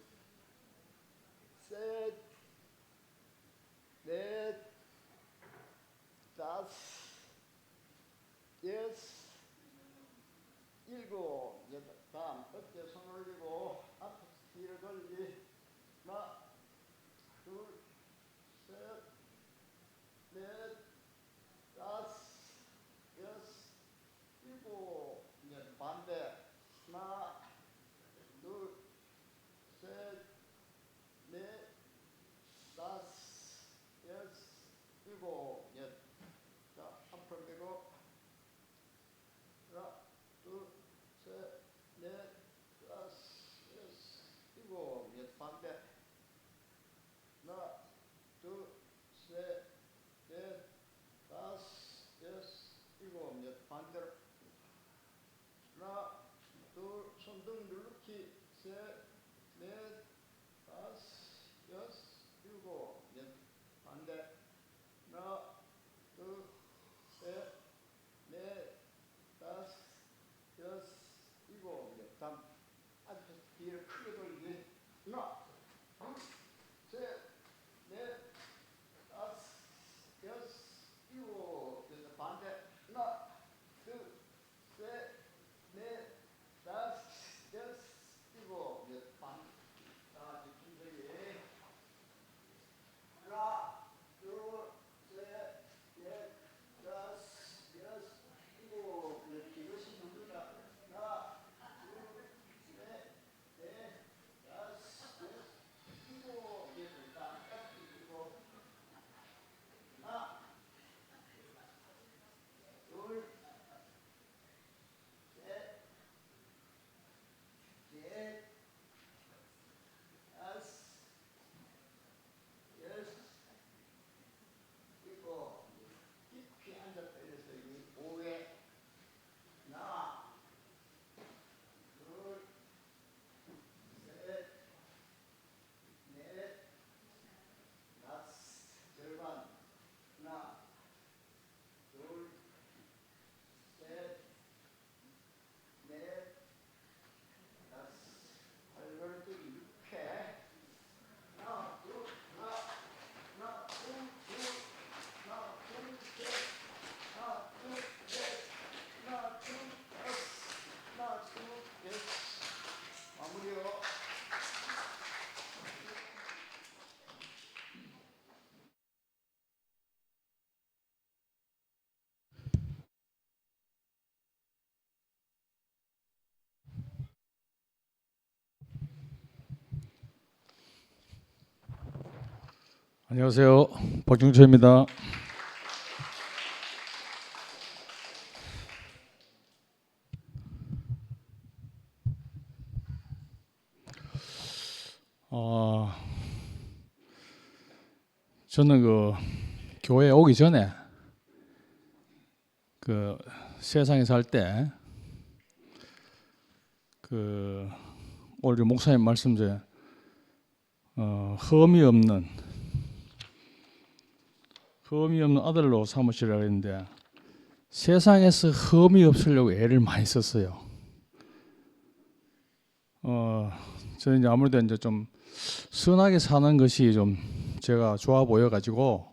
셋, 넷, 다섯, 여섯, 일곱. 여덟. 다음 어깨 손 올리고 앞에서 뒤로 돌리. 하나, 둘, 셋, 넷, 다섯, 여섯, 일곱. 이제 반대. 하나, 둘, 셋, 넷, 다섯, 여섯, 일곱. 자, 앞으로 빼고. 하나, 둘, 셋, 넷, 다섯, 여섯, 일곱. 반대. 하나, 둘, 셋, 넷, 다섯, 여섯, 일곱. 반대로. 하나, 둘, 손등 누르기. 셋, 넷, 다섯, 여섯, 일곱. 반대. 하나, 둘, 셋, 넷, 다섯, 여섯, 일곱. 다음 앞에서 뒤로 크게 돌리기. 하나, 둘, 셋, 넷, 다섯, 여섯, 일곱. 반대. 하나, 둘, 셋, 넷, 다섯, 여섯, 일곱. 반. 자, 김석이. 하나, 둘, 셋, 넷, 다섯, 여섯, 일곱. 이것이 누구다? 하나, 둘, 셋, 넷, 다섯, 여섯, 일곱. 딱 일곱. 하나, 둘, 셋, 넷, 다섯, 여섯, 일곱. 깊이 앉았다 이래서 여기 5회. 하나, 둘, 셋, 넷, 다섯. 절반. 하나, 둘, 셋, 넷, 다섯. 팔걸음뜨기 6회. 하나, 둘, 하나, 둘, 하나, 둘, 셋, 하나, 둘, 셋, 하나, 둘, 다섯, 하나, 둘, 여섯. 마무리요. 안녕하세요. 박중철입니다. 저는 그 교회 오기 전에 그 세상에 살 때 그 오늘 목사님 말씀 중에 흠이 없는 아들로 삼으시라고 했는데 세상에서 흠이 없으려고 애를 많이 썼어요. 저는 이제 아무래도 이제 좀 선하게 사는 것이 좀 제가 좋아 보여 가지고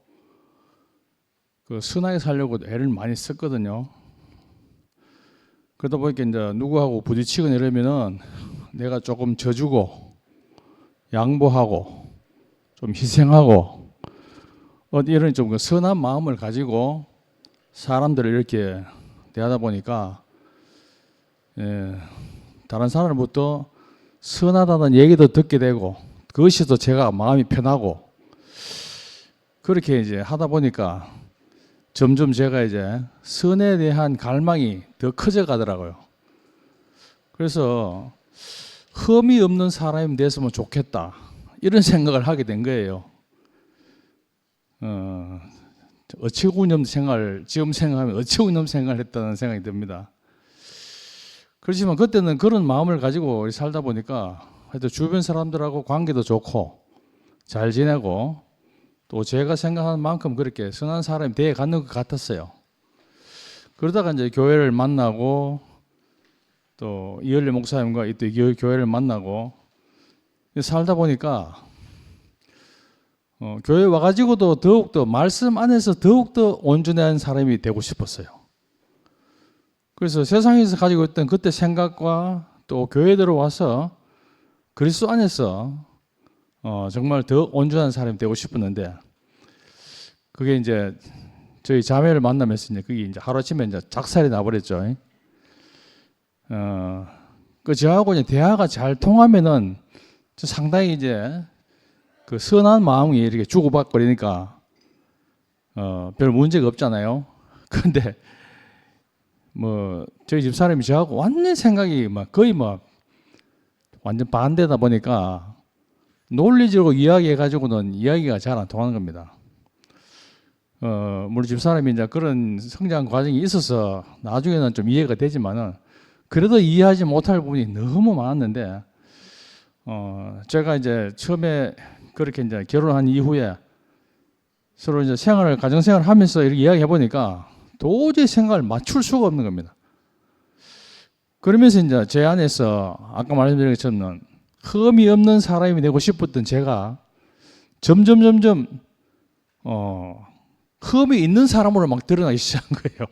그 선하게 살려고 애를 많이 썼거든요. 그러다 보니까 이제 누구하고 부딪히거나 이러면은 내가 조금 져주고 양보하고 좀 희생하고 이런 좀 그 선한 마음을 가지고 사람들을 이렇게 대하다 보니까 다른 사람으로부터 선하다는 얘기도 듣게 되고 그것이 또 제가 마음이 편하고 그렇게 이제 하다 보니까 점점 제가 이제 선에 대한 갈망이 더 커져 가더라고요. 그래서 흠이 없는 사람이 됐으면 좋겠다 이런 생각을 하게 된 거예요. 어처구니없는 생각을 지금 생각하면 어처구니없는 생각을 했다는 생각이 듭니다. 그렇지만 그때는 그런 마음을 가지고 살다 보니까 하여튼 주변 사람들하고 관계도 좋고 잘 지내고 또 제가 생각하는 만큼 그렇게 선한 사람이 되어 가는 것 같았어요. 그러다가 이제 교회를 만나고 또 이열리 목사님과 또 교회를 만나고 살다 보니까 교회 와가지고도 더욱더 말씀 안에서 더욱더 온전한 사람이 되고 싶었어요. 그래서 세상에서 가지고 있던 그때 생각과 또 교회 들어와서 그리스도 안에서 정말 더 온전한 사람이 되고 싶었는데 그게 이제 저희 자매를 만나면서 이제 그게 이제 하루아침에 이제 작살이 나버렸죠. 그 저하고 이제 대화가 잘 통하면은 상당히 이제 그 선한 마음이 이렇게 주고받거리니까 별 문제가 없잖아요. 그런데 뭐 저희 집 사람이 저하고 완전 생각이 막 거의 막 완전 반대다 보니까 논리적으로 이야기해가지고는 이야기가 잘 안 통하는 겁니다. 물론 집 사람이 이제 그런 성장 과정이 있어서 나중에는 좀 이해가 되지만은 그래도 이해하지 못할 부분이 너무 많았는데 제가 이제 처음에 그렇게 이제 결혼한 이후에 서로 이제 가정생활을 하면서 이렇게 이야기해 보니까 도저히 생각을 맞출 수가 없는 겁니다. 그러면서 이제 제 안에서 아까 말씀드린 것처럼 흠이 없는 사람이 되고 싶었던 제가 점점 흠이 있는 사람으로 막 드러나기 시작한 거예요.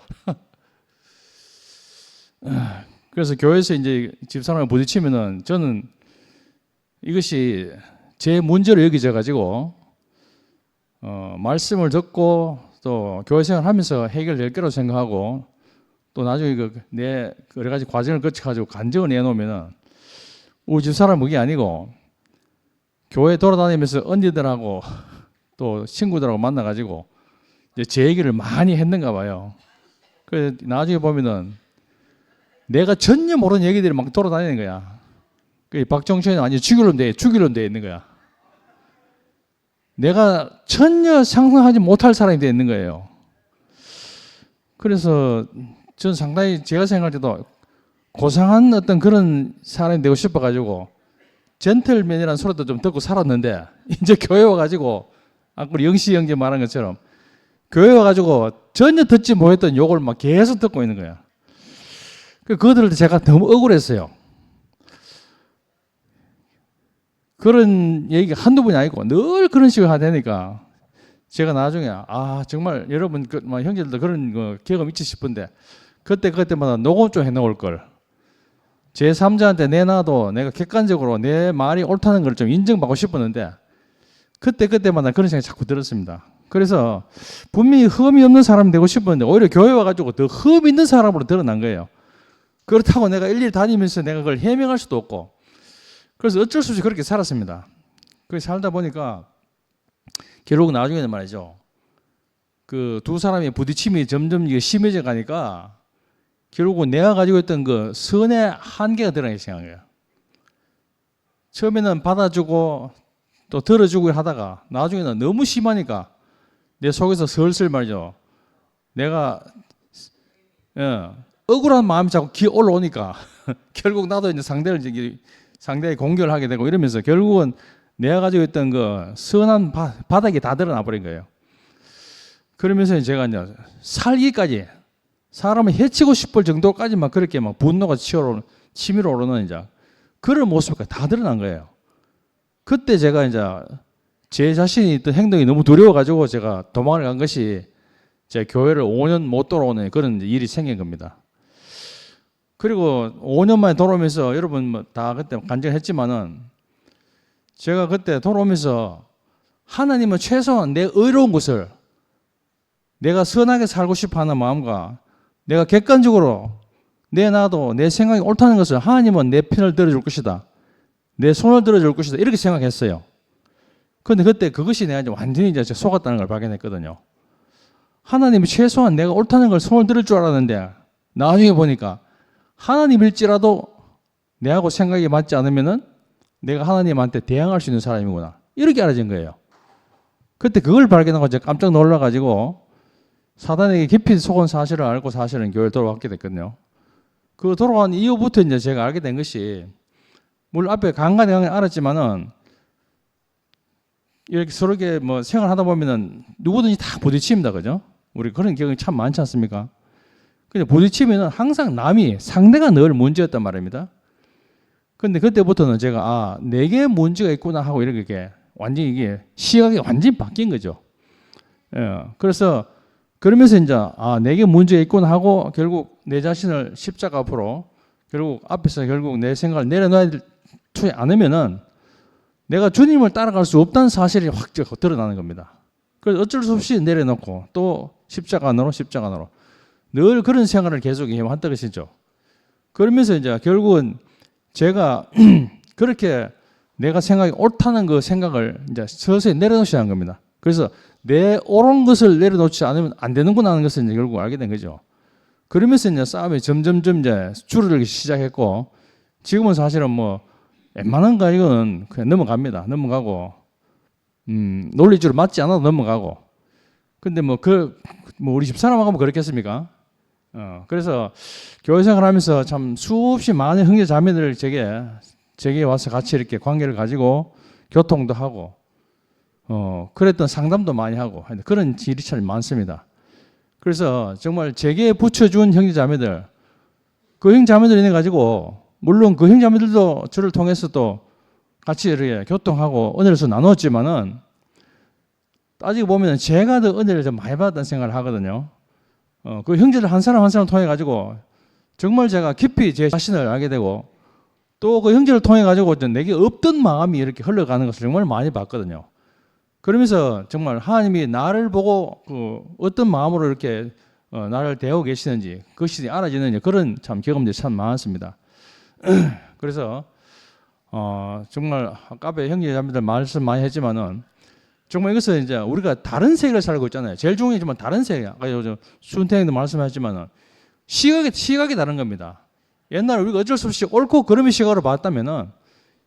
그래서 교회에서 이제 집사람을 부딪히면은 저는 이것이 제 문제로 여겨져 가지고 말씀을 듣고 또 교회 생활하면서 해결될 거라고 생각하고 또 나중에 내 여러 가지 과정을 거쳐 가지고 간증을 내놓으면은 우리 집사람 그게 아니고 교회 돌아다니면서 언니들하고 또 친구들하고 만나 가지고 이제 제 얘기를 많이 했는가 봐요. 그래서 나중에 보면은 내가 전혀 모르는 얘기들이 막 돌아다니는 거야. 그 박정천이 완전 죽일놈 돼 있는 거야. 내가 전혀 상상하지 못할 사람이 돼 있는 거예요. 그래서 전 상당히 제가 생각할 때도 고상한 어떤 그런 사람이 되고 싶어가지고 젠틀맨이라는 소리도 좀 듣고 살았는데 이제 교회 와가지고 아까 우리 영시 형제 말한 것처럼 교회 와가지고 전혀 듣지 못했던 욕을 막 계속 듣고 있는 거야. 그것들을 제가 너무 억울했어요. 그런 얘기가 한두 번이 아니고 늘 그런 식으로 하다니까 제가 나중에 정말 여러분 형제들도 그런 거 경험 있지 싶은데 그때마다 녹음 좀 해놓을 걸. 제 3자한테 내놔도 내가 객관적으로 내 말이 옳다는 걸 좀 인정받고 싶었는데 그때마다 그런 생각이 자꾸 들었습니다. 그래서 분명히 흠이 없는 사람이 되고 싶었는데 오히려 교회 와가지고 더 흠 있는 사람으로 드러난 거예요. 그렇다고 내가 일일이 다니면서 내가 그걸 해명할 수도 없고 그래서 어쩔 수 없이 그렇게 살았습니다. 그렇게 살다 보니까 결국 나중에는 말이죠. 그 두 사람의 부딪힘이 점점 심해져 가니까 결국은 내가 가지고 있던 그 선의 한계가 드러나기 시작한 거예요. 처음에는 받아주고 또 들어주고 하다가 나중에는 너무 심하니까 내 속에서 슬슬 말이죠. 내가 억울한 마음이 자꾸 기어 올라오니까 결국 나도 이제 상대의 공격을 하게 되고 이러면서 결국은 내가 가지고 있던 그 선한 바닥이 다 드러나 버린 거예요. 그러면서 제가 이제 살기까지 사람을 해치고 싶을 정도까지 막 그렇게 막 분노가 치밀어 오르는 이제 그런 모습까지 다 드러난 거예요. 그때 제가 이제 제 자신이 있던 행동이 너무 두려워가지고 제가 도망을 간 것이 제 교회를 5년 못 돌아오는 그런 일이 생긴 겁니다. 그리고 5년 만에 돌아오면서 여러분 뭐 다 그때 간증했지만은 제가 그때 돌아오면서 하나님은 최소한 내 의로운 것을 내가 선하게 살고 싶어 하는 마음과 내가 객관적으로 나도 내 생각이 옳다는 것을 하나님은 내 편을 들어줄 것이다. 내 손을 들어줄 것이다. 이렇게 생각했어요. 그런데 그때 그것이 내가 이제 완전히 이제 속았다는 걸 발견했거든요. 하나님이 최소한 내가 옳다는 걸 손을 들을 줄 알았는데 나중에 보니까 하나님일지라도 내하고 생각이 맞지 않으면은 내가 하나님한테 대항할 수 있는 사람이구나. 이렇게 알아진 거예요. 그때 그걸 발견하고 제가 깜짝 놀라가지고 사단에게 깊이 속은 사실을 알고 사실은 교회를 돌아왔게 됐거든요. 그 돌아온 이후부터 이제 제가 알게 된 것이 물론 앞에 간간히 알았지만은 이렇게 서로 뭐 생활하다 보면은 누구든지 다 부딪힙니다. 그죠? 우리 그런 경험이 참 많지 않습니까? 근데 부딪히면은 항상 상대가 늘 문제였단 말입니다. 근데 그때부터는 제가 내게 문제가 있구나 하고 이렇게 완전히 이게 시각이 완전히 바뀐 거죠. 예. 그래서 그러면서 이제 내게 문제가 있구나 하고 결국 내 자신을 십자가 앞으로 결국 앞에서 결국 내 생각을 내려놔야 되지 않으면은 내가 주님을 따라갈 수 없다는 사실이 확 드러나는 겁니다. 그래서 어쩔 수 없이 내려놓고 또 십자가 안으로 늘 그런 생활을 계속 해왔던 것이죠. 그러면서 이제 결국은 제가 그렇게 내가 생각이 옳다는 그 생각을 이제 서서히 내려놓으셔야 하는 겁니다. 그래서 내 옳은 것을 내려놓지 않으면 안 되는구나 하는 것을 이제 결국 알게 된 거죠. 그러면서 이제 싸움이 점점점 이제 줄어들기 시작했고 지금은 사실은 뭐 웬만한 거 이건 그냥 넘어가고 논리적으로 맞지 않아도 넘어가고 근데 뭐 우리 집사람하고 뭐 그렇겠습니까? 그래서 교회 생활하면서 참 수없이 많은 형제 자매들 제게 와서 같이 이렇게 관계를 가지고 교통도 하고 그랬던 상담도 많이 하고 그런 일이 참 많습니다. 그래서 정말 제게 붙여준 형제 자매들 그 형제 자매들이 인해 가지고 물론 그 형제 자매들도 저를 통해서 또 같이 이렇게 교통하고 은혜를 나눴지만은 따지고 보면 제가 더 은혜를 좀 많이 받았다는 생각을 하거든요. 그 형제들 한 사람 한 사람 통해 가지고 정말 제가 깊이 제 자신을 알게 되고 또 그 형제를 통해 가지고 내게 없던 마음이 이렇게 흘러가는 것을 정말 많이 봤거든요. 그러면서 정말 하나님이 나를 보고 그 어떤 마음으로 이렇게 나를 대하고 계시는지 그것이 알아지는 그런 참 경험들이 참 많았습니다. 그래서 정말 아까 형제 자매들 말씀 많이 했지만은 정말 이것은 이제 우리가 다른 세계를 살고 있잖아요. 제일 중요하지만 다른 세계. 아까 순태형도 말씀하셨지만은 시각이 다른 겁니다. 옛날에 우리가 어쩔 수 없이 옳고 그름의 시각으로 봤다면은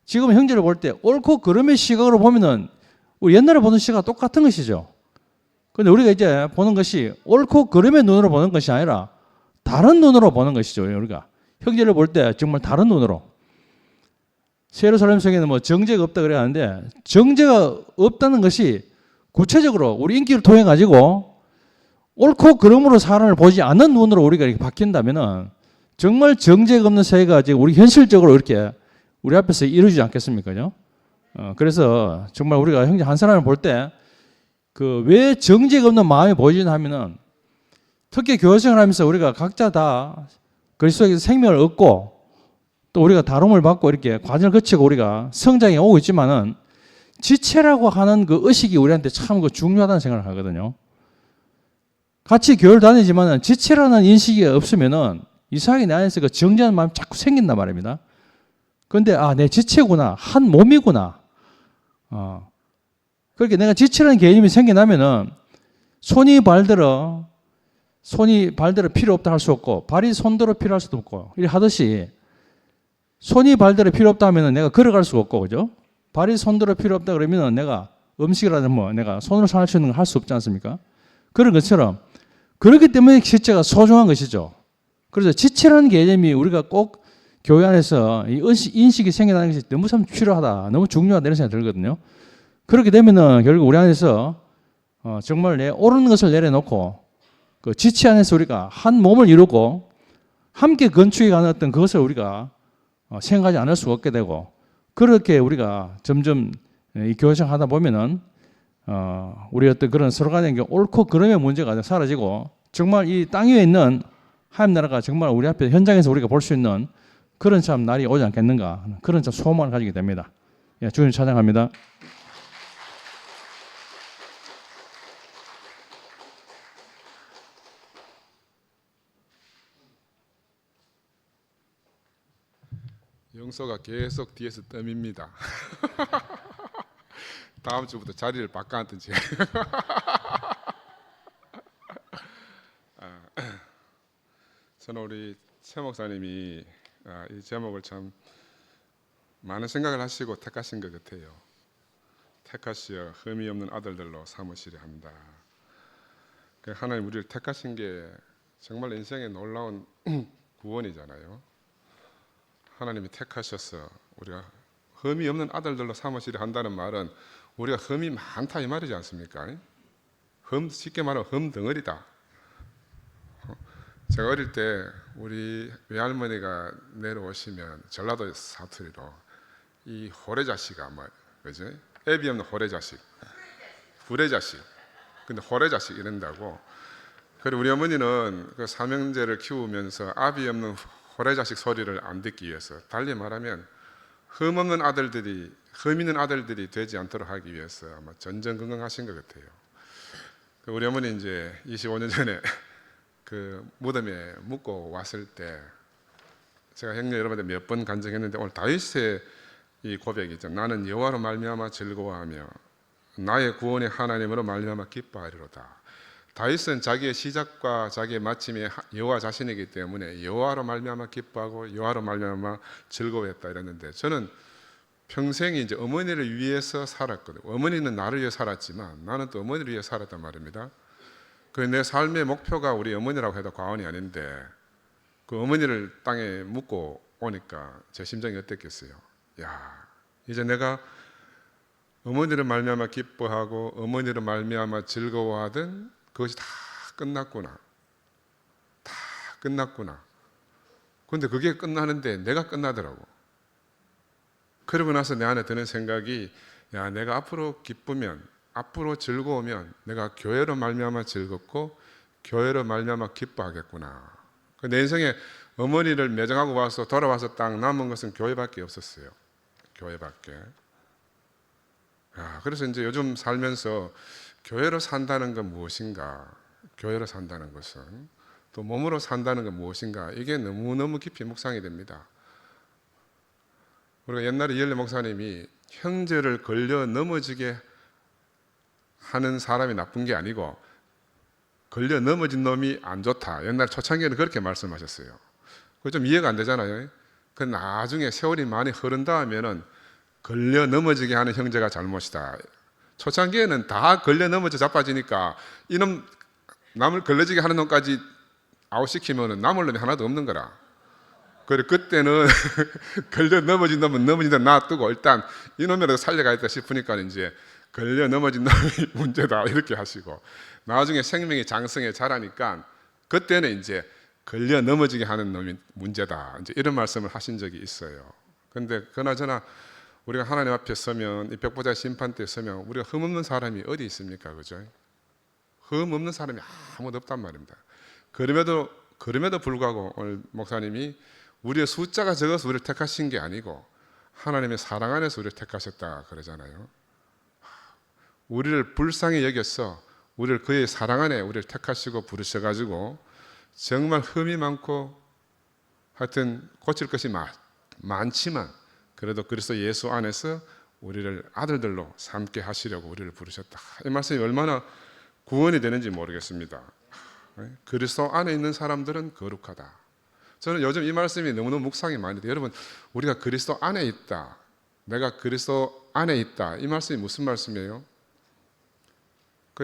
지금 형제를 볼 때 옳고 그름의 시각으로 보면은 우리 옛날에 보는 시각과 똑같은 것이죠. 그런데 우리가 이제 보는 것이 옳고 그름의 눈으로 보는 것이 아니라 다른 눈으로 보는 것이죠. 우리가 형제를 볼 때 정말 다른 눈으로. 예루살렘 성에는 뭐 정죄가 없다 그래야 하는데 정죄가 없다는 것이 구체적으로 우리 인기를 통해 가지고 옳고 그름으로 사람을 보지 않는 눈으로 우리가 이렇게 바뀐다면은 정말 정죄가 없는 세계가 지금 우리 현실적으로 이렇게 우리 앞에서 이루어지지 않겠습니까? 그래서 정말 우리가 형제 한 사람을 볼 때 그 왜 정죄가 없는 마음이 보이지나 하면은 특히 교회 생활하면서 우리가 각자 다 그리스도에서 생명을 얻고 또 우리가 다름을 받고 이렇게 과정을 거치고 우리가 성장해 오고 있지만은 지체라고 하는 그 의식이 우리한테 참 그 중요하다는 생각을 하거든요. 같이 교회를 다니지만은 지체라는 인식이 없으면은 이상하게 내 안에서 그 정죄하는 마음이 자꾸 생긴단 말입니다. 그런데 내 지체구나, 한 몸이구나. 그렇게 내가 지체라는 개념이 생겨나면은 손이 발들어 필요 없다 할 수 없고 발이 손들어 필요할 수도 없고 이렇게 하듯이 손이 발들어 필요 없다 하면 내가 걸어갈 수가 없고, 그죠? 발이 손들어 필요 없다 그러면 내가 음식이라든 뭐 내가 손으로 살 수 있는 걸 할 수 없지 않습니까? 그런 것처럼 그렇기 때문에 지체가 소중한 것이죠. 그래서 지체라는 개념이 우리가 꼭 교회 안에서 이 인식이 생겨나는 것이 너무 참 필요하다, 너무 중요하다 이런 생각이 들거든요. 그렇게 되면은 결국 우리 안에서 정말 내 옳은 것을 내려놓고 그 지체 안에서 우리가 한 몸을 이루고 함께 건축해 가는 어떤 그것을 우리가 생각하지 않을 수가 없게 되고, 그렇게 우리가 점점 이 교회 생활 하다 보면은 우리 어떤 그런 서로 간의 옳고 그름의 문제가 사라지고 정말 이 땅 위에 있는 하나님 나라가 정말 우리 앞에 현장에서 우리가 볼 수 있는 그런 참 날이 오지 않겠는가, 그런 참 소망을 가지게 됩니다. 예, 주님 찬양합니다. 영소가 계속 뒤에서 뜸입니다. 다음 주부터 자리를 바꿔놨든지. 저는 우리 최 목사님이 이 제목을 참 많은 생각을 하시고 택하신 것 같아요. 택하시어 흠이 없는 아들들로 삼으시려 한다. 하나님 우리를 택하신 게 정말 인생의 놀라운 구원이잖아요. 하나님이 택하셔서 우리가 흠이 없는 아들들로 삼으시려 한다는 말은 우리가 흠이 많다 이 말이지 않습니까? 쉽게 말하면 흠 덩어리다. 제가 어릴 때 우리 외할머니가 내려오시면 전라도 사투리로 이 호래자식아 그죠? 애비 없는 호래자식, 불애자식, 근데 호래자식 이런다고. 그리고 우리 어머니는 그 삼형제를 키우면서 아비 없는 호래자식 소리를 안 듣기 위해서, 달리 말하면 흠 없는 아들들이, 흠 있는 아들들이 되지 않도록 하기 위해서 아마 전전긍긍하신 것 같아요. 우리 어머니 이제 25년 전에 그 무덤에 묻고 왔을 때 제가 형님 여러분들 몇 번 간증했는데 오늘 다윗의 이 고백이 있죠. 나는 여호와로 말미암아 즐거워하며 나의 구원의 하나님으로 말미암아 기뻐하리로다. 다윗은 자기의 시작과 자기의 마침이 여호와 자신이기 때문에 여호와로 말미암아 기뻐하고 여호와로 말미암아 즐거워했다 이랬는데, 저는 평생이 이제 어머니를 위해서 살았거든요. 어머니는 나를 위해 살았지만 나는 또 어머니를 위해 살았단 말입니다. 그 내 삶의 목표가 우리 어머니라고 해도 과언이 아닌데, 그 어머니를 땅에 묻고 오니까 제 심정이 어땠겠어요? 야, 이제 내가 어머니를 말미암아 기뻐하고 어머니를 말미암아 즐거워하던 그것이 다 끝났구나. 다 끝났구나. 그런데 그게 끝나는데 내가 끝나더라고. 그러고 나서 내 안에 드는 생각이, 야, 내가 앞으로 기쁘면, 앞으로 즐거우면 내가 교회로 말미암아 즐겁고 교회로 말미암아 기뻐하겠구나. 내 인생에 어머니를 매장하고 와서 돌아와서 딱 남은 것은 교회밖에 없었어요. 교회밖에. 그래서 이제 요즘 살면서 교회로 산다는 건 무엇인가, 교회로 산다는 것은 또 몸으로 산다는 건 무엇인가, 이게 너무너무 깊이 묵상이 됩니다. 우리가 옛날에 이열래 목사님이 형제를 걸려 넘어지게 하는 사람이 나쁜 게 아니고 걸려 넘어진 놈이 안 좋다. 옛날 초창기에는 그렇게 말씀하셨어요. 그거 좀 이해가 안 되잖아요. 그 나중에 세월이 많이 흐른 다음에는 걸려 넘어지게 하는 형제가 잘못이다. 초창기에는 다 걸려 넘어져 자빠지니까 이놈 남을 걸러지게 하는 놈까지 아웃시키면 남을 놈이 하나도 없는 거라. 그래 그때는 걸려 넘어진 놈은 넘어진 놈 놔두고 일단 이놈이라도 살려가겠다 싶으니까 이제 걸려 넘어진 놈이 문제다 이렇게 하시고, 나중에 생명이 장성해 자라니까 그때는 이제 걸려 넘어지게 하는 놈이 문제다 이제 이런 말씀을 하신 적이 있어요. 그런데 그나저나 우리가 하나님 앞에 서면, 이 백보자 심판 때 서면 우리가 흠 없는 사람이 어디 있습니까? 그죠? 흠 없는 사람이 아무도 없단 말입니다. 그럼에도 불구하고 오늘 목사님이 우리의 숫자가 적어서 우리를 택하신 게 아니고 하나님의 사랑 안에서 우리를 택하셨다 그러잖아요. 우리를 불쌍히 여겨서 우리를 그의 사랑 안에 우리를 택하시고 부르셔가지고 정말 흠이 많고 하여튼 고칠 것이 많지만 그래도 그리스도 예수 안에서 우리를 아들들로 삼게 하시려고 우리를 부르셨다. 이 말씀이 얼마나 구원이 되는지 모르겠습니다. 그리스도 안에 있는 사람들은 거룩하다. 저는 요즘 이 말씀이 너무너무 묵상이 많이 돼요. 여러분, 우리가 그리스도 안에 있다. 내가 그리스도 안에 있다. 이 말씀이 무슨 말씀이에요?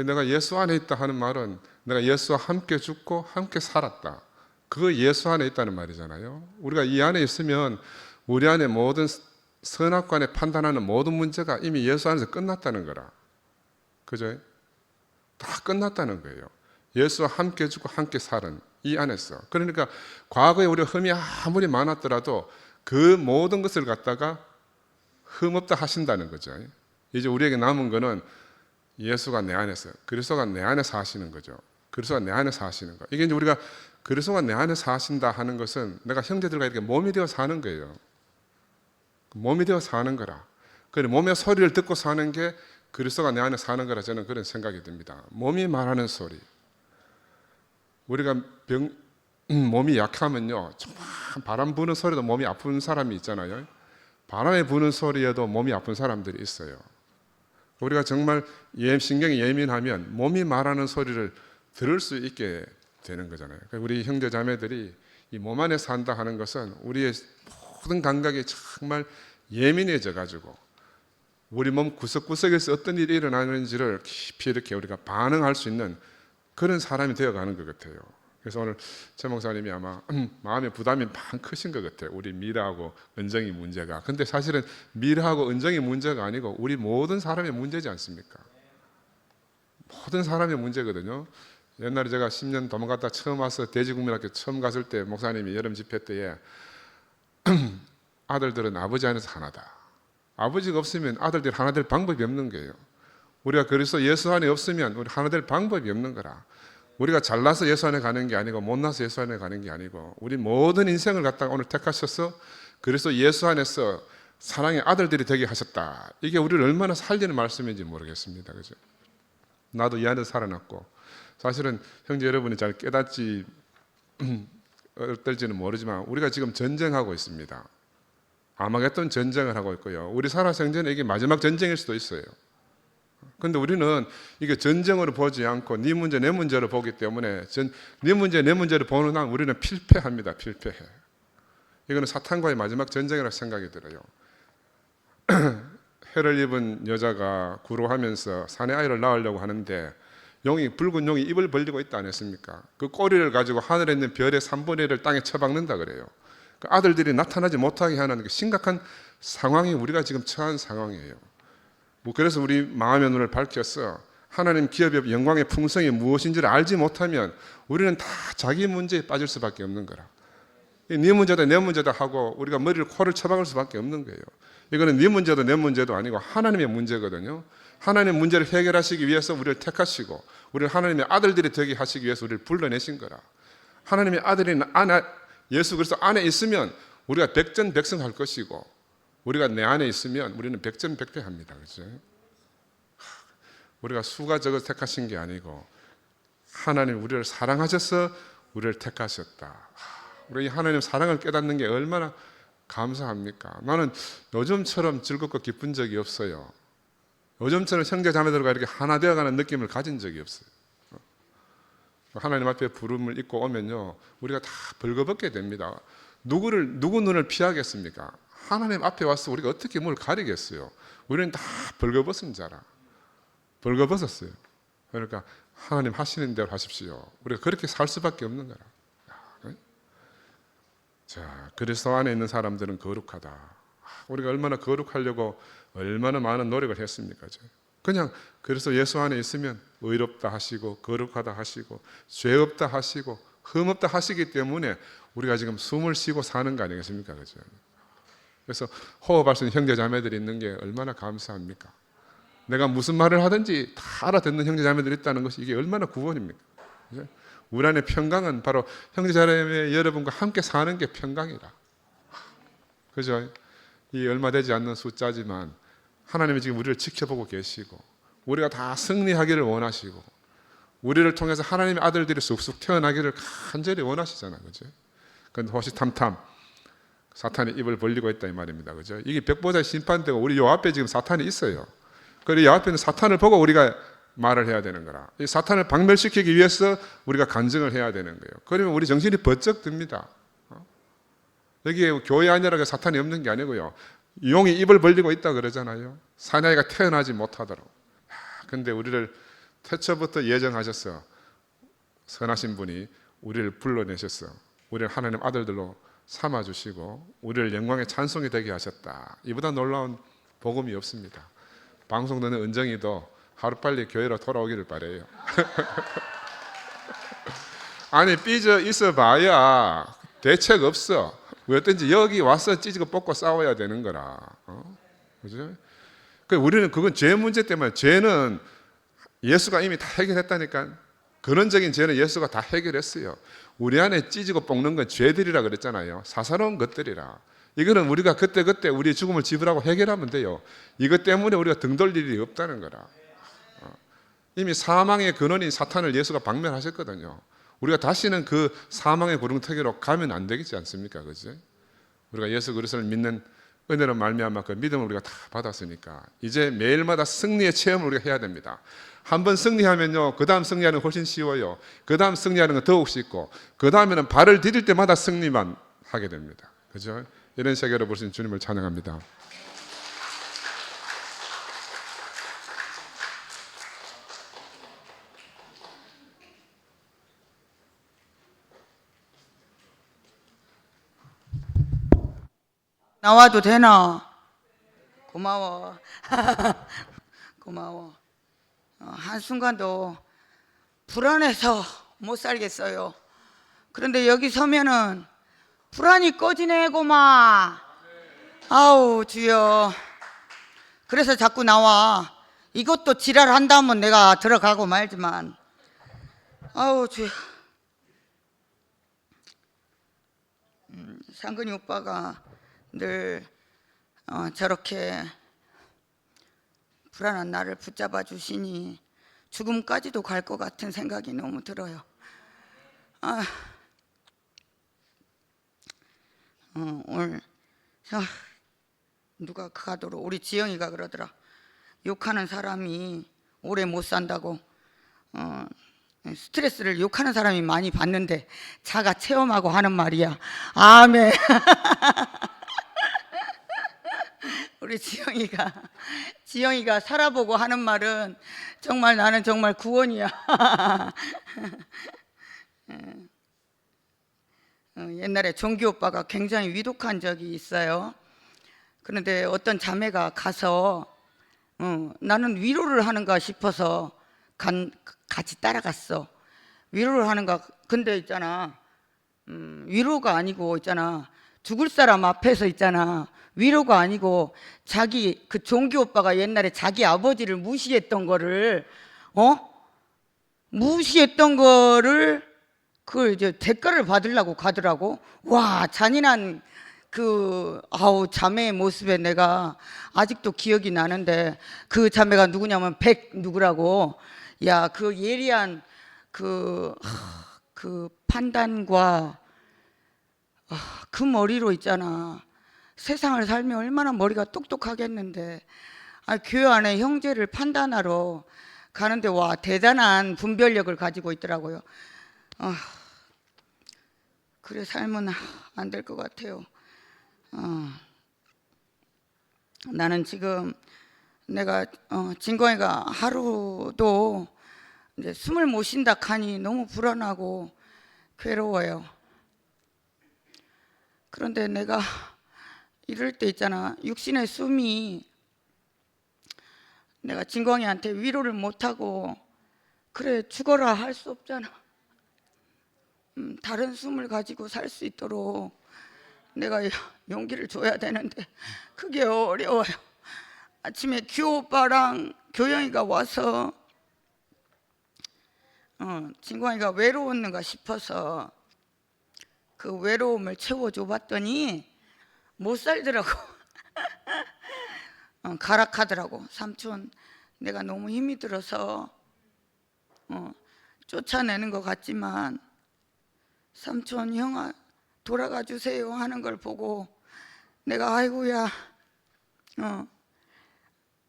내가 예수 안에 있다 하는 말은 내가 예수와 함께 죽고 함께 살았다. 그 예수 안에 있다는 말이잖아요. 우리가 이 안에 있으면 우리 안에 모든 선악관에 판단하는 모든 문제가 이미 예수 안에서 끝났다는 거라. 그죠? 다 끝났다는 거예요. 예수와 함께 죽고 함께 살은 이 안에서. 그러니까 과거에 우리가 흠이 아무리 많았더라도 그 모든 것을 갖다가 흠없다 하신다는 거죠. 이제 우리에게 남은 거는 예수가 내 안에서, 그리스도가 내 안에서 하시는 거죠. 그리스도가 내 안에서 하시는 거. 이게 이제 우리가 그리스도가 내 안에서 하신다 하는 것은 내가 형제들과 이렇게 몸이 되어 사는 거예요. 몸이 되어 사는 거라. 그래서 몸의 소리를 듣고 사는 게 그리스도가 내 안에 사는 거라 저는 그런 생각이 듭니다. 몸이 말하는 소리. 우리가 몸이 약하면요, 정말 바람 부는 소리도 몸이 아픈 사람이 있잖아요. 바람에 부는 소리에도 몸이 아픈 사람들이 있어요. 우리가 정말 신경이 예민하면 몸이 말하는 소리를 들을 수 있게 되는 거잖아요. 우리 형제 자매들이 이 몸 안에 산다 하는 것은 우리의 모든 감각이 정말 예민해져 가지고 우리 몸 구석구석에서 어떤 일이 일어나는지를 깊이 이렇게 우리가 반응할 수 있는 그런 사람이 되어가는 것 같아요. 그래서 오늘 최 목사님이 아마 마음의 부담이 많이 크신 것 같아요. 우리 미라하고 은정이 문제가. 근데 사실은 미라하고 은정이 문제가 아니고 우리 모든 사람의 문제지 않습니까? 모든 사람의 문제거든요. 옛날에 제가 10년 도망갔다 처음 와서 대지국민학교 처음 갔을 때 목사님이 여름 집회 때에 아들들은 아버지 안에서 하나다. 아버지가 없으면 아들들이 하나 될 방법이 없는 거예요. 우리가 그래서 예수 안에 없으면 우리 하나 될 방법이 없는 거라. 우리가 잘나서 예수 안에 가는 게 아니고 못나서 예수 안에 가는 게 아니고 우리 모든 인생을 갖다가 오늘 택하셔서 그래서 예수 안에서 사랑의 아들들이 되게 하셨다. 이게 우리를 얼마나 살리는 말씀인지 모르겠습니다. 그죠? 나도 이 안에 살아났고 사실은 형제 여러분이 잘 깨닫지 어떨지는 모르지만 우리가 지금 전쟁하고 있습니다. 아마겟돈 전쟁을 하고 있고요. 우리 살아생전에 이게 마지막 전쟁일 수도 있어요. 그런데 우리는 이게 전쟁으로 보지 않고 네 문제 내 문제로 보기 때문에 네 문제 내 문제를 보는 한 우리는 필패합니다. 필패해. 이거는 사탄과의 마지막 전쟁이라고 생각이 들어요. 해를 입은 여자가 구로하면서 사내 아이를 낳으려고 하는데 붉은 용이 입을 벌리고 있다 안 했습니까? 그 꼬리를 가지고 하늘에 있는 별의 3분의 1을 땅에 쳐박는다 그래요. 그 아들들이 나타나지 못하게 하는 심각한 상황이 우리가 지금 처한 상황이에요. 그래서 우리 마음의 눈을 밝혀서 하나님 기업의 영광의 풍성이 무엇인지를 알지 못하면 우리는 다 자기 문제에 빠질 수밖에 없는 거라. 네 문제다 내 문제다 하고 우리가 머리를 코를 쳐박을 수밖에 없는 거예요. 이거는 네 문제도 내 문제도 아니고 하나님의 문제거든요. 하나님의 문제를 해결하시기 위해서 우리를 택하시고 우리를 하나님의 아들들이 되게 하시기 위해서 우리를 불러내신 거라. 하나님의 아들이 예수 그리스도 안에 있으면 우리가 백전백승할 것이고 우리가 내 안에 있으면 우리는 백전백패합니다. 그렇죠? 우리가 수가 적어 택하신 게 아니고 하나님 우리를 사랑하셔서 우리를 택하셨다. 우리 하나님 사랑을 깨닫는 게 얼마나 감사합니까? 나는 요즘처럼 즐겁고 기쁜 적이 없어요. 요즘처럼 형제 자매들과 이렇게 하나 되어가는 느낌을 가진 적이 없어요. 하나님 앞에 부름을 입고 오면요, 우리가 다 벌거벗게 됩니다. 누구 눈을 피하겠습니까? 하나님 앞에 와서 우리가 어떻게 뭘 가리겠어요? 우리는 다 벌거벗은 자라. 벌거벗었어요. 그러니까 하나님 하시는 대로 하십시오. 우리가 그렇게 살 수밖에 없는 거라. 자, 그리스도 안에 있는 사람들은 거룩하다. 우리가 얼마나 거룩하려고 얼마나 많은 노력을 했습니까? 그냥 그래서 예수 안에 있으면 의롭다 하시고 거룩하다 하시고 죄 없다 하시고 흠 없다 하시기 때문에 우리가 지금 숨을 쉬고 사는 거 아니겠습니까? 그죠? 그래서 호흡할 수 있는 형제 자매들이 있는 게 얼마나 감사합니까? 내가 무슨 말을 하든지 다 알아듣는 형제 자매들이 있다는 것이 이게 얼마나 구원입니까? 그죠? 우리 안의 평강은 바로 형제 자매 여러분과 함께 사는 게 평강이라. 그죠? 이 얼마 되지 않는 숫자지만 하나님이 지금 우리를 지켜보고 계시고 우리가 다 승리하기를 원하시고 우리를 통해서 하나님의 아들들이 쑥쑥 태어나기를 간절히 원하시잖아요. 그죠? 그런데 호시탐탐 사탄이 입을 벌리고 있다 이 말입니다. 그죠? 이게 벽보자 심판대고 우리 요 앞에 지금 사탄이 있어요. 그리고 요 앞에는 사탄을 보고 우리가 말을 해야 되는 거라. 이 사탄을 박멸시키기 위해서 우리가 간증을 해야 되는 거예요. 그러면 우리 정신이 번쩍 듭니다. 여기 교회 안이라고 사탄이 없는 게 아니고요. 용이 입을 벌리고 있다 그러잖아요. 사나이가 태어나지 못하도록. 근데 우리를 태초부터 예정하셔서 선하신 분이 우리를 불러내셔서 우리를 하나님 아들들로 삼아주시고 우리를 영광의 찬송이 되게 하셨다. 이보다 놀라운 복음이 없습니다. 방송 듣는 은정이도 하루빨리 교회로 돌아오기를 바래요. 아니 삐져 있어봐야 대책 없어. 왜 어떤지 여기 와서 찢고 뽑고 싸워야 되는 거라. 그죠? 우리는 그건 죄 문제 때문에 죄는 예수가 이미 다 해결했다니까. 근원적인 죄는 예수가 다 해결했어요. 우리 안에 찢고 뽑는 건 죄들이라 그랬잖아요. 사사로운 것들이라. 이거는 우리가 그때그때 우리의 죽음을 지불하고 해결하면 돼요. 이것 때문에 우리가 등 돌릴 일이 없다는 거라. 이미 사망의 근원인 사탄을 예수가 박멸하셨거든요. 우리가 다시는 그 사망의 구렁텅이로 가면 안 되겠지 않습니까? 그죠? 우리가 예수 그리스도를 믿는 은혜로 말미암아 그 믿음을 우리가 다 받았으니까 이제 매일마다 승리의 체험을 우리가 해야 됩니다. 한번 승리하면요, 그 다음 승리하는 건 훨씬 쉬워요. 그 다음 승리하는 건 더욱 쉽고, 그 다음에는 발을 디딜 때마다 승리만 하게 됩니다. 그죠? 이런 세계로 보신 주님을 찬양합니다. 나와도 되나? 고마워. 고마워. 한순간도 불안해서 못 살겠어요. 그런데 여기 서면은 불안이 꺼지네 고마. 아우 주여. 그래서 자꾸 나와. 이것도 지랄한다면 내가 들어가고 말지만 아우 주여. 상근이 오빠가 늘 저렇게 불안한 나를 붙잡아 주시니 죽음까지도 갈 것 같은 생각이 너무 들어요. 오늘 누가 가도록 우리 지영이가 그러더라. 욕하는 사람이 오래 못 산다고. 스트레스를 욕하는 사람이 많이 받는데 자가 체험하고 하는 말이야. 아멘. 우리 지영이가 살아보고 하는 말은 정말 나는 정말 구원이야. 옛날에 종기 오빠가 굉장히 위독한 적이 있어요. 그런데 어떤 자매가 가서 나는 위로를 하는가 싶어서 같이 따라갔어. 위로를 하는가. 근데 있잖아, 위로가 아니고 있잖아, 죽을 사람 앞에서 있잖아, 위로가 아니고 자기 그 종기 오빠가 옛날에 자기 아버지를 무시했던 거를 그걸 이제 대가를 받으려고 가더라고. 와, 잔인한 자매의 모습에 내가 아직도 기억이 나는데, 그 자매가 누구냐면 누구라고. 야, 그 예리한 그 판단과 그 머리로 있잖아, 세상을 살면 얼마나 머리가 똑똑하겠는데, 교회 안에 형제를 판단하러 가는데 와, 대단한 분별력을 가지고 있더라고요. 그래 살면 안 될 것 같아요. 나는 지금 내가 진광이가 하루도 이제 숨을 못 쉰다 하니 너무 불안하고 괴로워요. 그런데 내가 이럴 때 있잖아, 육신의 숨이 내가 진광이한테 위로를 못하고 그래 죽어라 할 수 없잖아. 다른 숨을 가지고 살 수 있도록 내가 용기를 줘야 되는데 그게 어려워요. 아침에 규호 오빠랑 교영이가 와서 진광이가 외로웠는가 싶어서 그 외로움을 채워줘 봤더니 못 살더라고. 가락하더라고. 삼촌, 내가 너무 힘이 들어서 쫓아내는 것 같지만 삼촌, 형아 돌아가 주세요 하는 걸 보고 내가 아이고야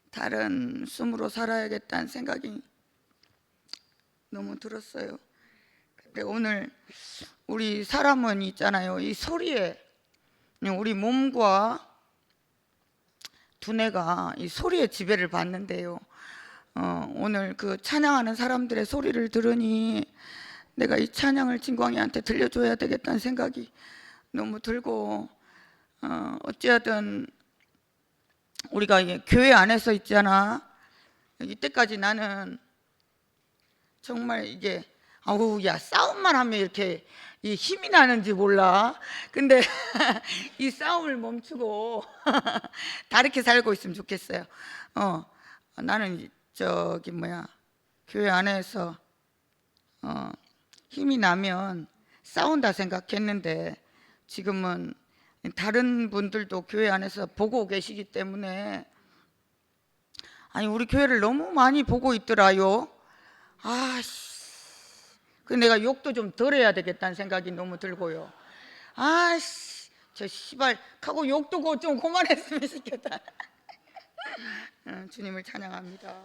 다른 숨으로 살아야겠다는 생각이 너무 들었어요. 근데 오늘 우리 사람은 있잖아요, 이 소리에 우리 몸과 두뇌가 이 소리의 지배를 받는데요. 오늘 그 찬양하는 사람들의 소리를 들으니 내가 이 찬양을 진광이한테 들려줘야 되겠다는 생각이 너무 들고, 어찌하든 우리가 이게 교회 안에서 있잖아. 이때까지 나는 정말 이게 아우 야 싸움만 하면 이렇게 이 힘이 나는지 몰라. 근데 이 싸움을 멈추고 다르게 살고 있으면 좋겠어요. 나는 저기 뭐야 교회 안에서 힘이 나면 싸운다 생각했는데 지금은 다른 분들도 교회 안에서 보고 계시기 때문에 아니 우리 교회를 너무 많이 보고 있더라요. 아씨, 그 내가 욕도 좀 덜 해야 되겠다는 생각이 너무 들고요. 아씨, 저 씨발 하고 욕도 좀 그만했으면 좋겠다. 주님을 찬양합니다.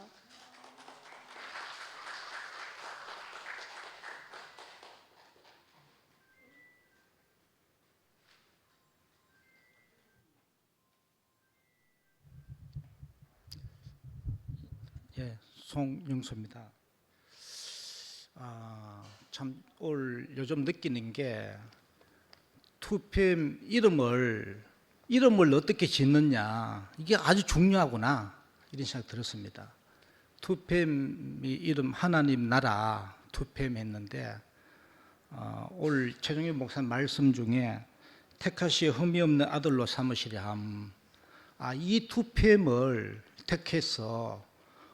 예, 송영수입니다. 참 올 요즘 느끼는 게 2PM 이름을 어떻게 짓느냐 이게 아주 중요하구나 이런 생각 들었습니다. 2PM이 이름 하나님 나라 2PM 했는데 올 최종현 목사 말씀 중에 택하시 흠이 없는 아들로 삼으시려 함. 이 2PM을 택해서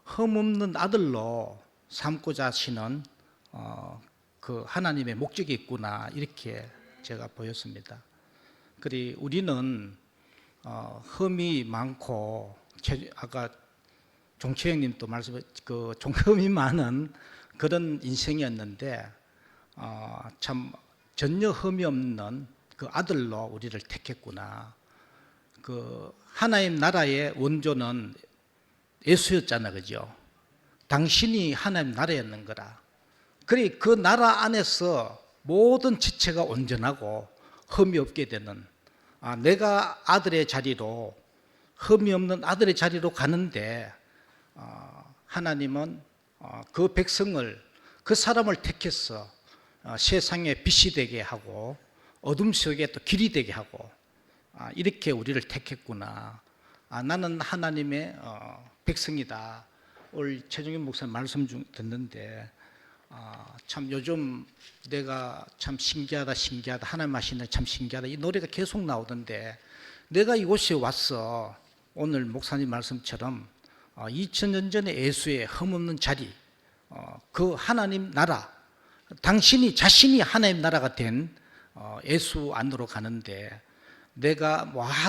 흠없는 아들로 삼고자 하시는 그 하나님의 목적이 있구나 이렇게 제가 보였습니다. 그리 우리는 흠이 많고 아까 종채형님도 말씀 그 흠이 많은 그런 인생이었는데 참 전혀 흠이 없는 그 아들로 우리를 택했구나. 그 하나님 나라의 원조는 예수였잖아, 그죠? 당신이 하나님 나라였는 거라. 그래 그 나라 안에서 모든 지체가 온전하고 흠이 없게 되는 내가 아들의 자리로 흠이 없는 아들의 자리로 가는데 하나님은 그 백성을 그 사람을 택해서 세상에 빛이 되게 하고 어둠 속에 또 길이 되게 하고 이렇게 우리를 택했구나. 나는 하나님의 백성이다. 올 최종현 목사 말씀 중 듣는데 참 요즘 내가 참 신기하다 하나님 하시네 참 신기하다 이 노래가 계속 나오던데 내가 이곳에 왔어. 오늘 목사님 말씀처럼 2000년 전에 예수의 흠없는 자리 그 하나님 나라 당신이 자신이 하나님 나라가 된 예수 안으로 가는데 내가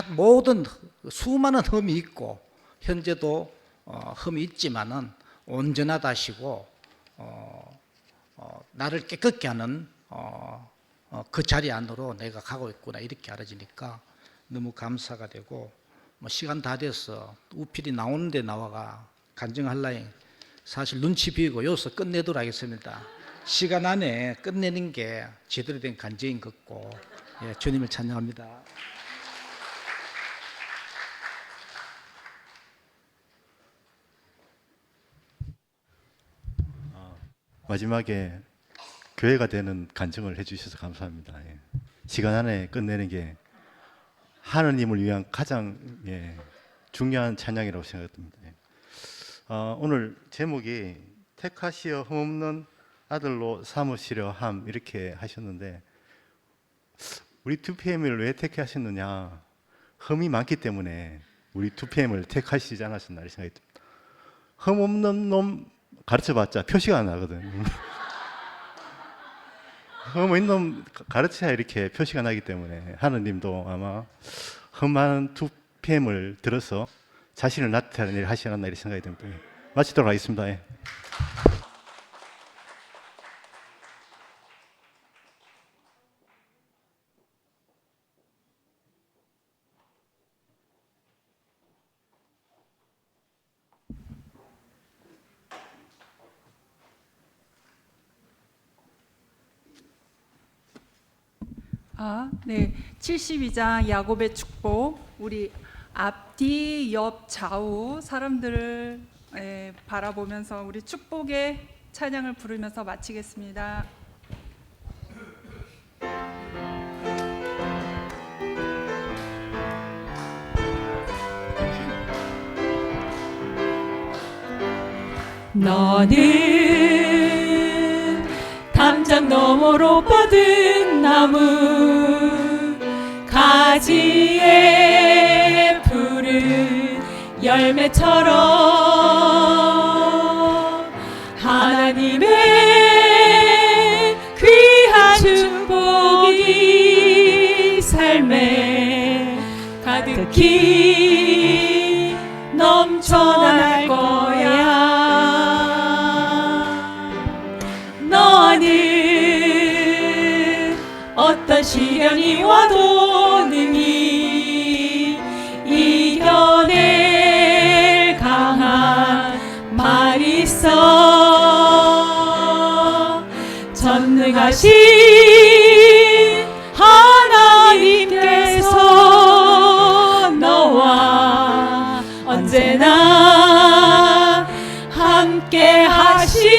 모든 수많은 흠이 있고 현재도 흠이 있지만은 온전하다 하시고 나를 깨끗게 하는 그 자리 안으로 내가 가고 있구나 이렇게 알아지니까 너무 감사가 되고 시간 다 돼서 우필이 나오는데 나와가 간증할라잉 사실 눈치 비우고 여기서 끝내도록 하겠습니다. 시간 안에 끝내는 게 제대로 된 간증인 것 같고 예, 주님을 찬양합니다. 마지막에 교회가 되는 간증을 해주셔서 감사합니다. 예. 시간 안에 끝내는 게 하느님을 위한 가장 중요한 찬양이라고 생각합니다. 예. 오늘 제목이 택하시어 흠없는 아들로 삼으시려 함 이렇게 하셨는데 우리 2PM을 왜 택하셨느냐 흠이 많기 때문에 우리 2PM을 택하시지 않았었나 생각이 듭니다. 흠 없는 놈 가르쳐봤자 표시가 안 나거든. 흠 있는 놈 가르쳐야 이렇게 표시가 나기 때문에 하느님도 아마 흠 많은 2PM을 들어서 자신을 나타내는 일을 하시지 않았나 이렇게 생각이 듭니다. 마치도록 하겠습니다. 예. 네. 72장 야곱의 축복. 우리 앞뒤, 옆, 좌우 사람들을 바라보면서 우리 축복의 찬양을 부르면서 마치겠습니다. 너는 담장 너머로 뻗은 나무 가지에 푸른 열매처럼 하나님의 귀한 축복이 삶에 가득히 넘쳐날 거야. 너는 어떤 시련이 와도 능히 이겨낼 강한 말 있어. 전능하신 하나님께서 너와 언제나 함께 하시리.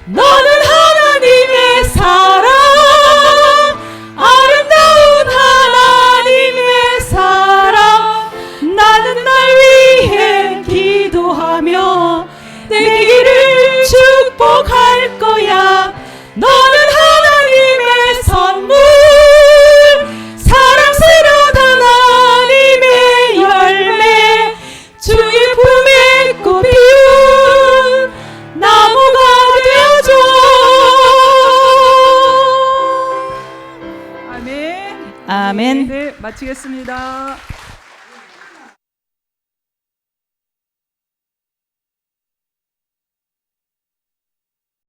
너는 하나님의 사랑, 아름다운 하나님의 사랑. 나는 날 위해 기도하며 내 길을 축복할 거야. 너는 하나님의 선물, 사랑스러운 하나님의 열매, 주의 품에 꽃 피운 나무가 되어줘. 아멘. 아멘. 네, 마치겠습니다.